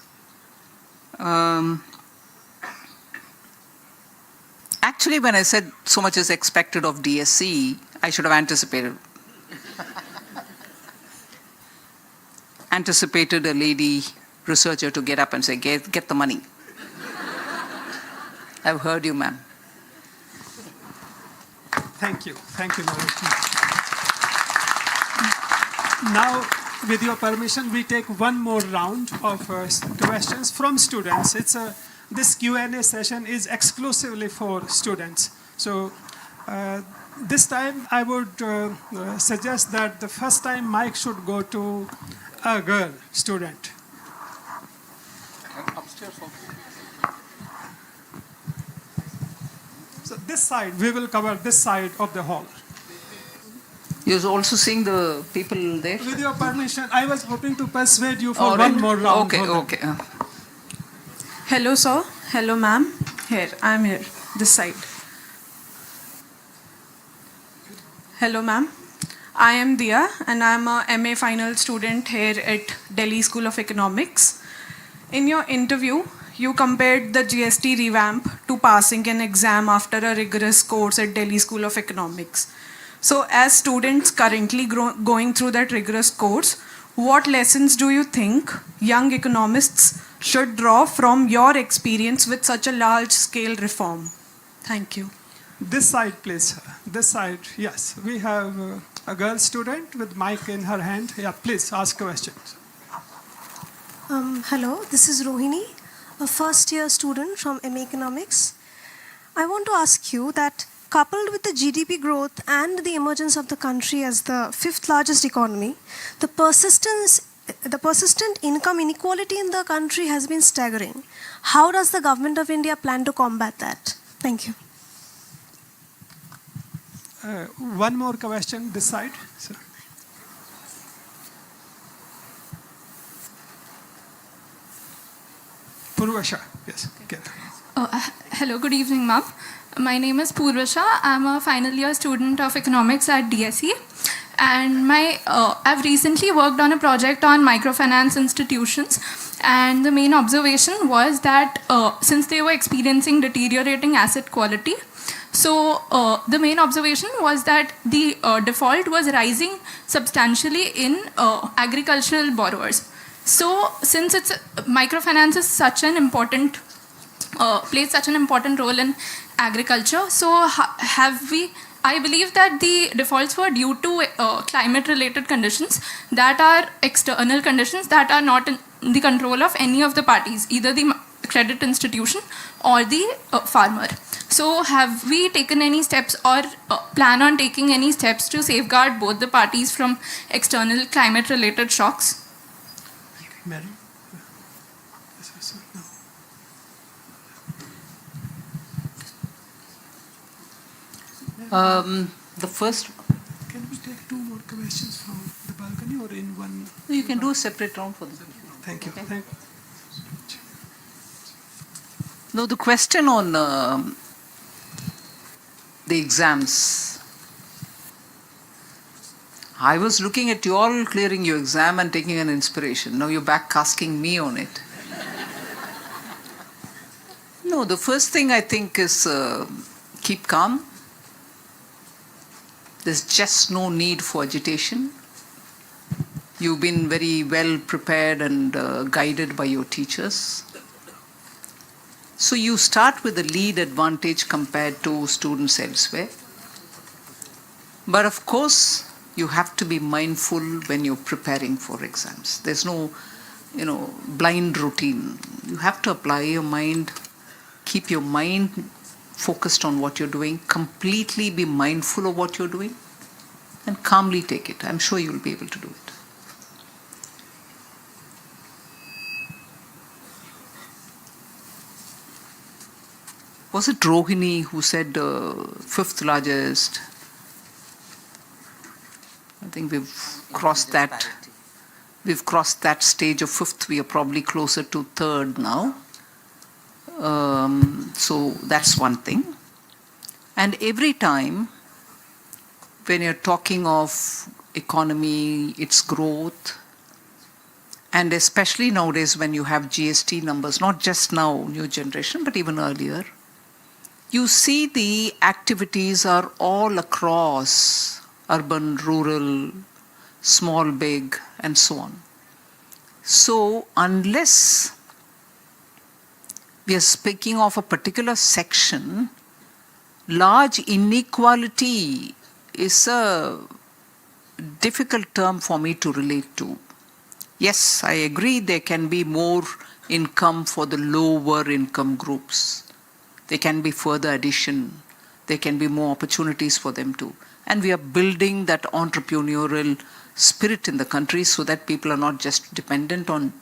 Actually, when I said so much is expected of DSE, I should have anticipated a lady researcher to get up and say, get the money. I've heard you, ma'am. Thank you, madam. Now, with your permission, we take one more round of questions from students. This Q&A session is exclusively for students. So this time, I would suggest that the first time mic should go to a girl student. Upstairs. So this side, we will cover this side of the hall. You're also seeing the people there? With your permission, I was hoping to persuade you for All one right. more round. Okay. Hello, sir. Hello, ma'am. Here, I'm here, this side. Hello, ma'am. I am Dia, and I'm a MA final student here at Delhi School of Economics. In your interview, you compared the GST revamp to passing an exam after a rigorous course at Delhi School of Economics. So, as students currently going through that rigorous course, what lessons do you think young economists should draw from your experience with such a large-scale reform? Thank you. This side, please. This side, yes. We have a girl student with mic in her hand. Yeah, please ask questions. Hello, this is Rohini, a first-year student from MA Economics. I want to ask you that coupled with the GDP growth and the emergence of the country as the fifth largest economy, the persistent income inequality in the country has been staggering. How does the government of India plan to combat that? Thank you. One more question, this side. Sir. Purvasha, yes. Okay. Hello, good evening, ma'am. My name is Purvasha. I'm a final year student of economics at DSE. And I've recently worked on a project on microfinance institutions. And the main observation was that since they were experiencing deteriorating asset quality, So the main observation was that the default was rising substantially in agricultural borrowers. So since microfinance is such an important plays such an important role in agriculture, so I believe that the defaults were due to climate-related conditions that are external conditions that are not in the control of any of the parties, either the credit institution or the farmer. So have we taken any steps or plan on taking any steps to safeguard both the parties from external climate-related shocks? Madam? The first, Can we take two more questions from the balcony or in one? you can do a separate round for them. Thank you. Okay. Thank No, the question on the exams. I was looking at you all clearing your exam and taking an inspiration. Now you're back asking me on it. No, the first thing I think is keep calm. There's just no need for agitation. You've been very well prepared and guided by your teachers. So you start with a lead advantage compared to students elsewhere. But of course, you have to be mindful when you're preparing for exams. There's no, blind routine. You have to apply your mind, keep your mind focused on what you're doing, completely be mindful of what you're doing, and calmly take it. I'm sure you'll be able to do it. Was it Rohini who said fifth largest? I think we've crossed that. We've crossed that stage of fifth. We are probably closer to third now. So that's one thing. And every time when you're talking of economy, its growth, and especially nowadays when you have GST numbers, not just now, new generation, but even earlier, you see the activities are all across urban, rural, small, big, and so on. So unless we are speaking of a particular section, large inequality is a difficult term for me to relate to. Yes, I agree there can be more income for the lower income groups. There can be further addition. There can be more opportunities for them too. And we are building that entrepreneurial spirit in the country so that people are not just dependent on,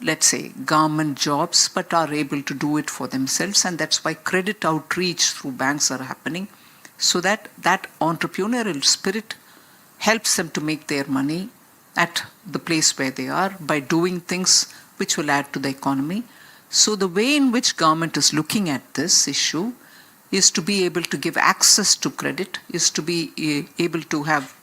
let's say, government jobs, but are able to do it for themselves. And that's why credit outreach through banks are happening, so that that entrepreneurial spirit helps them to make their money at the place where they are by doing things which will add to the economy. So the way in which government is looking at this issue is to be able to give access to credit, is to be able to have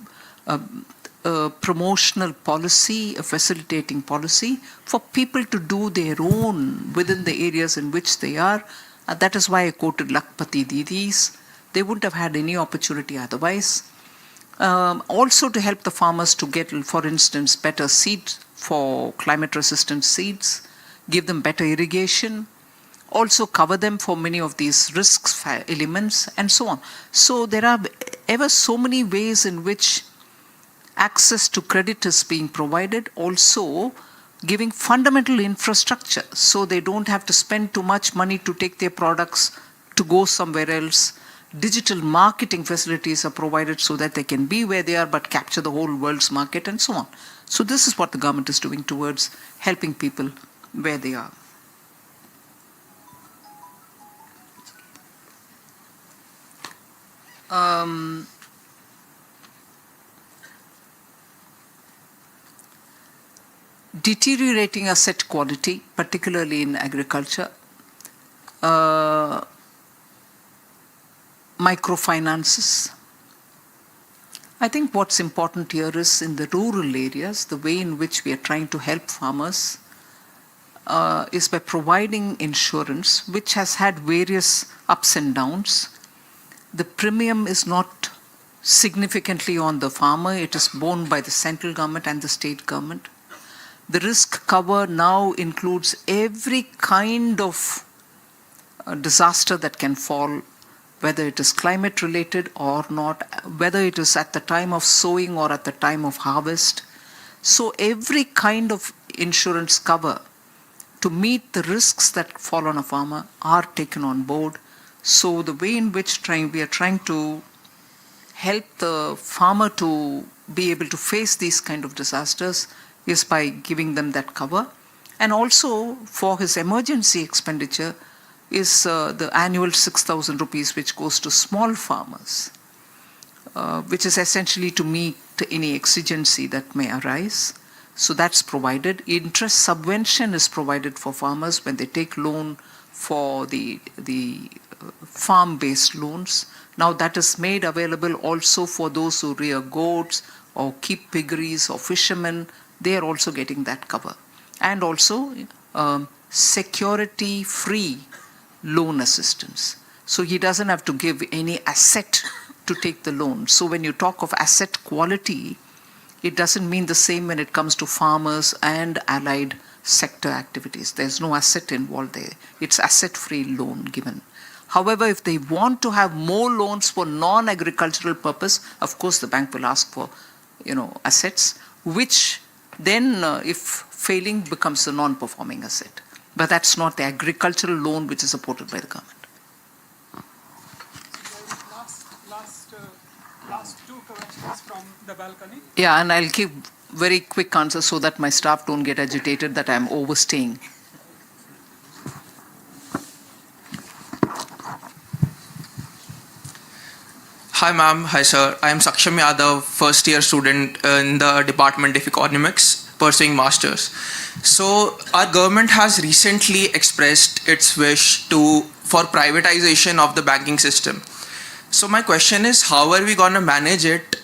a promotional policy, a facilitating policy for people to do their own within the areas in which they are. That is why I quoted Lakpati Didis. They wouldn't have had any opportunity otherwise. Also to help the farmers to get, for instance, better seeds for climate-resistant seeds, give them better irrigation, also cover them for many of these risks elements, and so on. So there are ever so many ways in which access to credit is being provided, also giving fundamental infrastructure so they don't have to spend too much money to take their products to go somewhere else. Digital marketing facilities are provided so that they can be where they are but capture the whole world's market, and so on. So this is what the government is doing towards helping people where they are. Deteriorating asset quality, particularly in agriculture, microfinances. I think what's important here is in the rural areas, the way in which we are trying to help farmers is by providing insurance, which has had various ups and downs. the premium is not significantly on the farmer. It is borne by the central government and the state government. The risk cover now includes every kind of disaster that can fall, whether it is climate related or not, whether it is at the time of sowing or at the time of harvest. So every kind of insurance cover to meet the risks that fall on a farmer are taken on board. So the way in which we are trying to help the farmer to be able to face these kind of disasters is by giving them that cover. And also for his emergency expenditure is the annual 6,000 rupees which goes to small farmers, which is essentially to meet any exigency that may arise. So that's provided. Interest subvention is provided for farmers when they take loan for the farm-based loans. Now that is made available also for those who rear goats or keep piggeries or fishermen. They are also getting that cover. And also security-free loan assistance. So he doesn't have to give any asset to take the loan. So when you talk of asset quality, it doesn't mean the same when it comes to farmers and allied sector activities. There's no asset involved there. It's asset-free loan given. However, if they want to have more loans for non-agricultural purpose, of course the bank will ask for, assets, which then, if failing, becomes a non-performing asset. But that's not the agricultural loan which is supported by the government. Last two questions from the balcony. Yeah, and I'll give very quick answers so that my staff don't get agitated that I'm overstaying. Hi ma'am, hi sir. I am Saksham Yadav, first year student in the Department of Economics, pursuing masters. So our government has recently expressed its wish for privatization of the banking system. So my question is, how are we going to manage it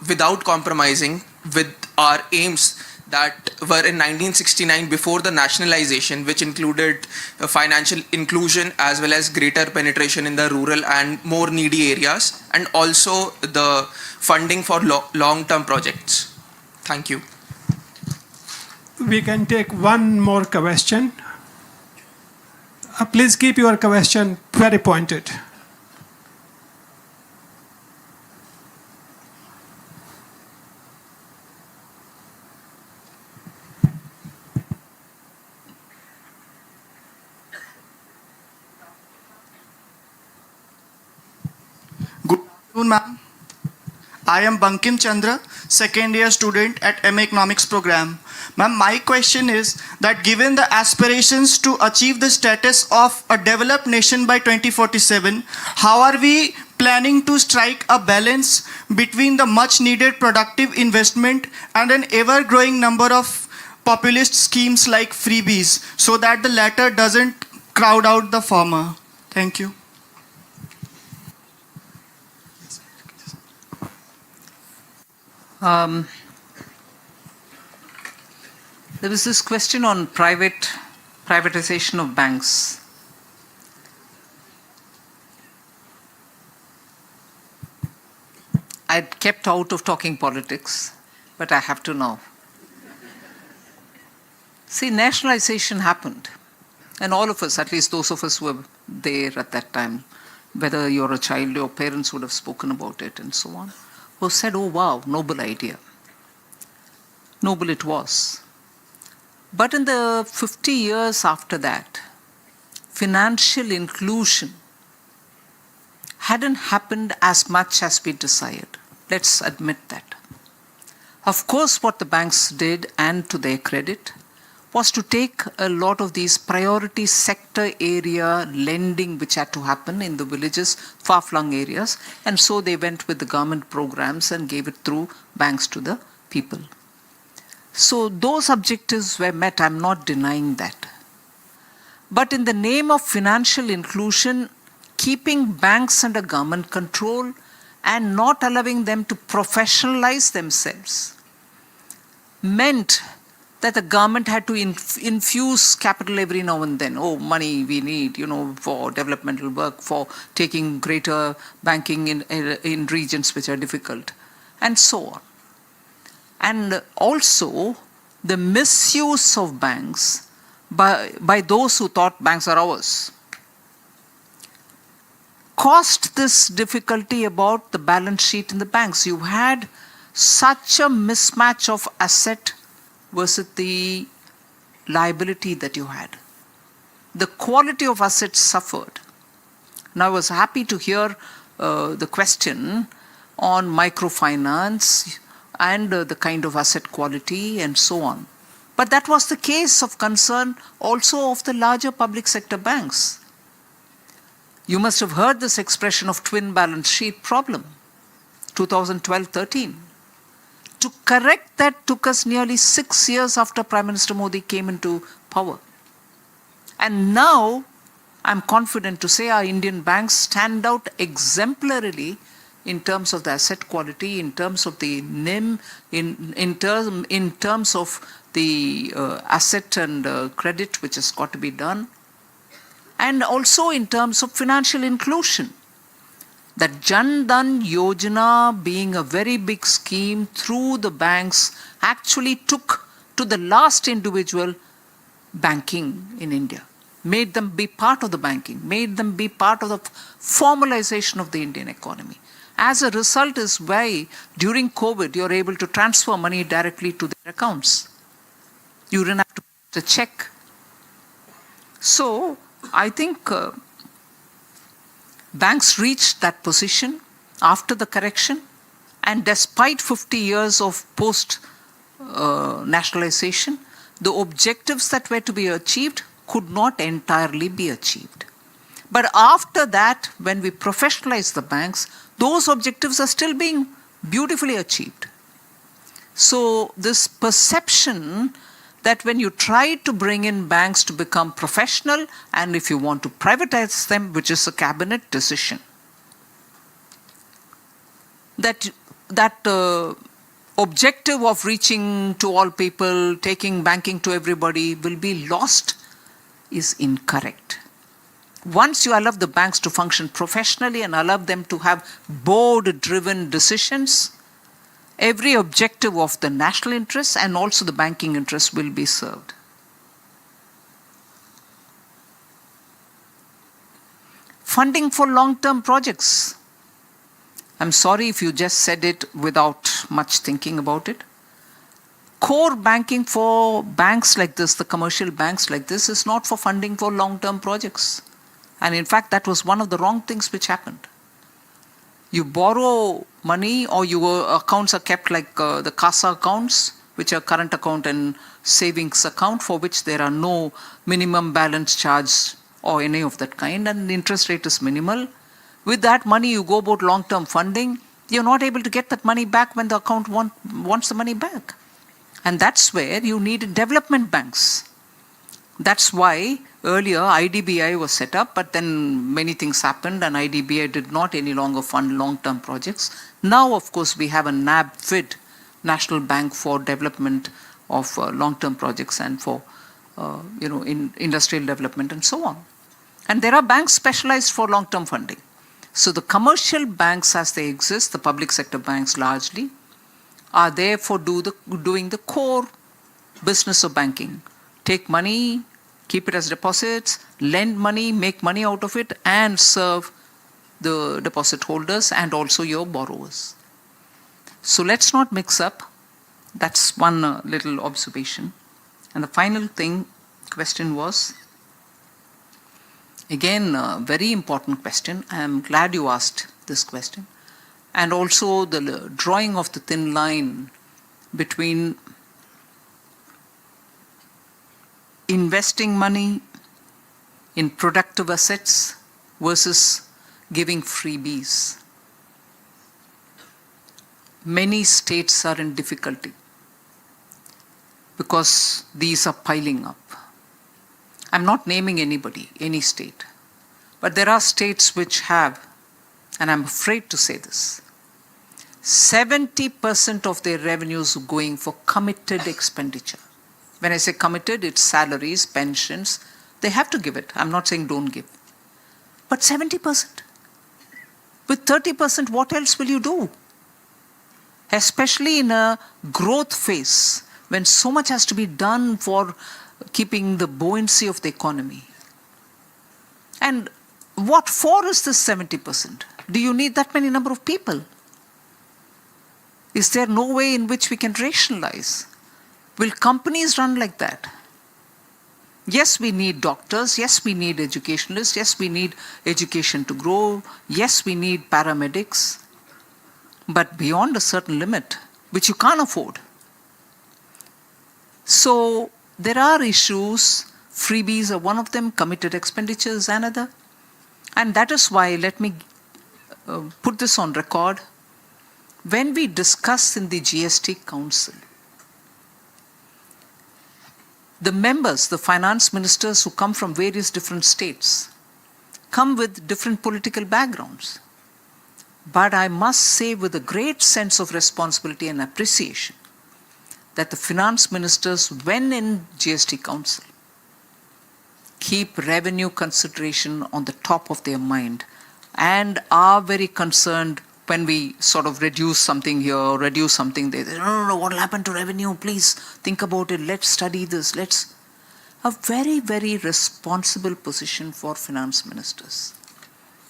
without compromising with our aims that were in 1969 before the nationalization, which included financial inclusion as well as greater penetration in the rural and more needy areas, and also the funding for long-term projects? Thank you. We can take one more question. Please keep your question very pointed. Good afternoon, ma'am. I am Bankim Chandra, second year student at MA Economics program. Ma'am, my question is that given the aspirations to achieve the status of a developed nation by 2047, how are we planning to strike a balance between the much needed productive investment and an ever-growing number of populist schemes like freebies so that the latter doesn't crowd out the former? Thank you. There was this question on privatization of banks. I'd kept out of talking politics, but I have to now. See, nationalization happened, and all of us, at least those of us who were there at that time, whether you're a child, your parents would have spoken about it and so on, who said, oh wow, noble idea. Noble it was. But in the 50 years after that, financial inclusion hadn't happened as much as we desired. Let's admit that. Of course, what the banks did, and to their credit, was to take a lot of these priority sector area lending which had to happen in the villages, far-flung areas, and so they went with the government programs and gave it through banks to the people. So those objectives were met, I'm not denying that. But in the name of financial inclusion, keeping banks under government control and not allowing them to professionalize themselves meant that the government had to infuse capital every now and then. Oh, money we need, for developmental work, for taking greater banking in regions which are difficult, and so on. And also the misuse of banks by those who thought banks are ours caused this difficulty about the balance sheet in the banks. You had such a mismatch of asset versus the liability that you had. The quality of assets suffered. Now, I was happy to hear the question on microfinance and the kind of asset quality and so on. But that was the case of concern also of the larger public sector banks. You must have heard this expression of twin balance sheet problem, 2012-13. To correct that took us nearly 6 years after Prime Minister Modi came into power. And now, I'm confident to say our Indian banks stand out exemplarily in terms of the asset quality, in terms of the NIM, in terms of the asset and credit which has got to be done, and also in terms of financial inclusion. That Jan Dhan Yojana, being a very big scheme through the banks, actually took to the last individual banking in India, made them be part of the banking, made them be part of the formalization of the Indian economy. As a result is why during COVID you're able to transfer money directly to their accounts. You didn't have to put a check. So I think banks reached that position after the correction, and despite 50 years of post-nationalization, the objectives that were to be achieved could not entirely be achieved. But after that, when we professionalized the banks, those objectives are still being beautifully achieved. So this perception that when you try to bring in banks to become professional, and if you want to privatize them, which is a cabinet decision, that objective of reaching to all people, taking banking to everybody will be lost is incorrect. Once you allow the banks to function professionally and allow them to have board-driven decisions, every objective of the national interest and also the banking interest will be served. Funding for long-term projects. I'm sorry if you just said it without much thinking about it. Core banking for banks like this, the commercial banks like this, is not for funding for long-term projects. And in fact, that was one of the wrong things which happened. You borrow money, or your accounts are kept like the CASA accounts, which are current account and savings account, for which there are no minimum balance charge or any of that kind, and the interest rate is minimal. With that money, you go about long-term funding. You're not able to get that money back when the account wants the money back. And that's where you need development banks. That's why earlier IDBI was set up, but then many things happened and IDBI did not any longer fund long-term projects. Now, of course, we have a NABFID, National Bank for Development of Long-Term Projects and for in industrial development and so on. And there are banks specialized for long-term funding. So the commercial banks as they exist, the public sector banks largely, are there for doing the core business of banking. Take money, keep it as deposits, lend money, make money out of it, and serve the deposit holders and also your borrowers. So let's not mix up. That's one little observation. And the final question was, again, a very important question. I am glad you asked this question. And also the drawing of the thin line between investing money in productive assets versus giving freebies. Many states are in difficulty because these are piling up. I'm not naming anybody, any state, but there are states which have, and I'm afraid to say this, 70% of their revenues going for committed expenditure. When I say committed, it's salaries, pensions. They have to give it. I'm not saying don't give. But 70%. With 30%, what else will you do? Especially in a growth phase, when so much has to be done for keeping the buoyancy of the economy. And what for is this 70%? Do you need that many number of people? Is there no way in which we can rationalize? Will companies run like that? Yes, we need doctors. Yes, we need educationalists. Yes, we need education to grow. Yes, we need paramedics. But beyond a certain limit, which you can't afford. So there are issues. Freebies are one of them. Committed expenditure is another. And that is why, let me put this on record. When we discuss in the GST Council, the members, the finance ministers who come from various different states, come with different political backgrounds. But I must say with a great sense of responsibility and appreciation that the finance ministers, when in GST Council, keep revenue consideration on the top of their mind and are very concerned when we sort of reduce something here, or reduce something there. No, what will happen to revenue? Please think about it. Let's study this. A very, very responsible position for finance ministers.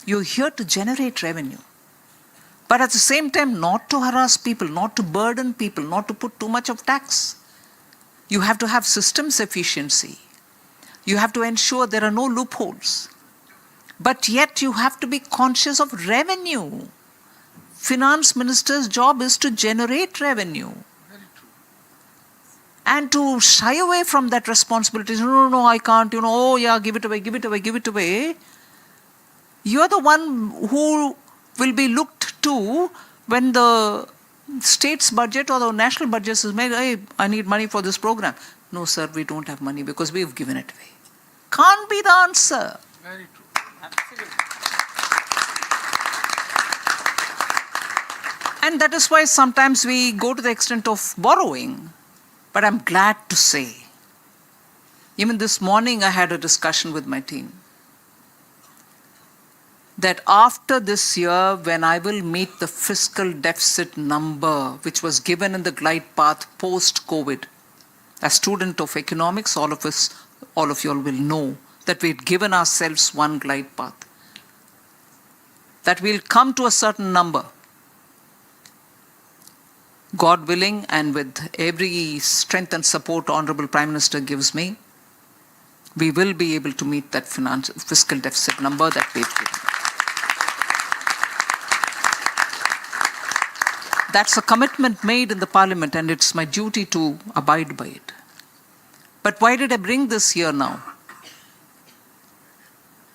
You're here to generate revenue. But at the same time, not to harass people, not to burden people, not to put too much of tax. You have to have systems efficiency. You have to ensure there are no loopholes. But yet you have to be conscious of revenue. Finance minister's job is to generate revenue. And to shy away from that responsibility, no, I can't, oh yeah, give it away. You're the one who will be looked to when the state's budget or the national budget is made, hey, I need money for this program. No, sir, we don't have money because we've given it away. Can't be the answer. Very true. Absolutely. And that is why sometimes we go to the extent of borrowing. But I'm glad to say, even this morning I had a discussion with my team, that after this year, when I will meet the fiscal deficit number, which was given in the glide path post-COVID, as student of economics, all of you all will know that we've given ourselves one glide path, that we'll come to a certain number. God willing, and with every strength and support Honorable Prime Minister gives me, we will be able to meet that fiscal deficit number that we've given. That's a commitment made in the Parliament, and it's my duty to abide by it. But why did I bring this here now?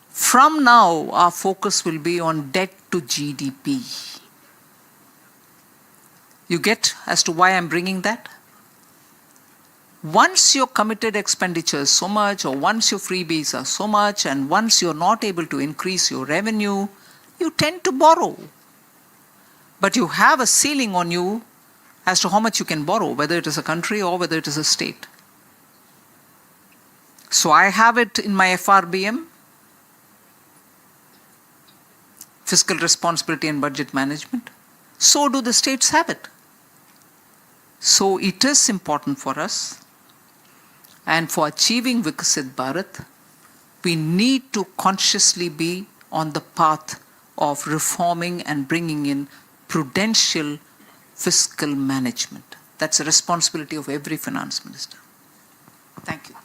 From now, our focus will be on debt to GDP. You get as to why I'm bringing that? Once your committed expenditure is so much, or once your freebies are so much, and once you're not able to increase your revenue, you tend to borrow. But you have a ceiling on you as to how much you can borrow, whether it is a country or whether it is a state. So I have it in my FRBM, Fiscal Responsibility and Budget Management. So do the states have it. So it is important for us, and for achieving Viksit Bharat, we need to consciously be on the path of reforming and bringing in prudential fiscal management. That's a responsibility of every finance minister. Thank you.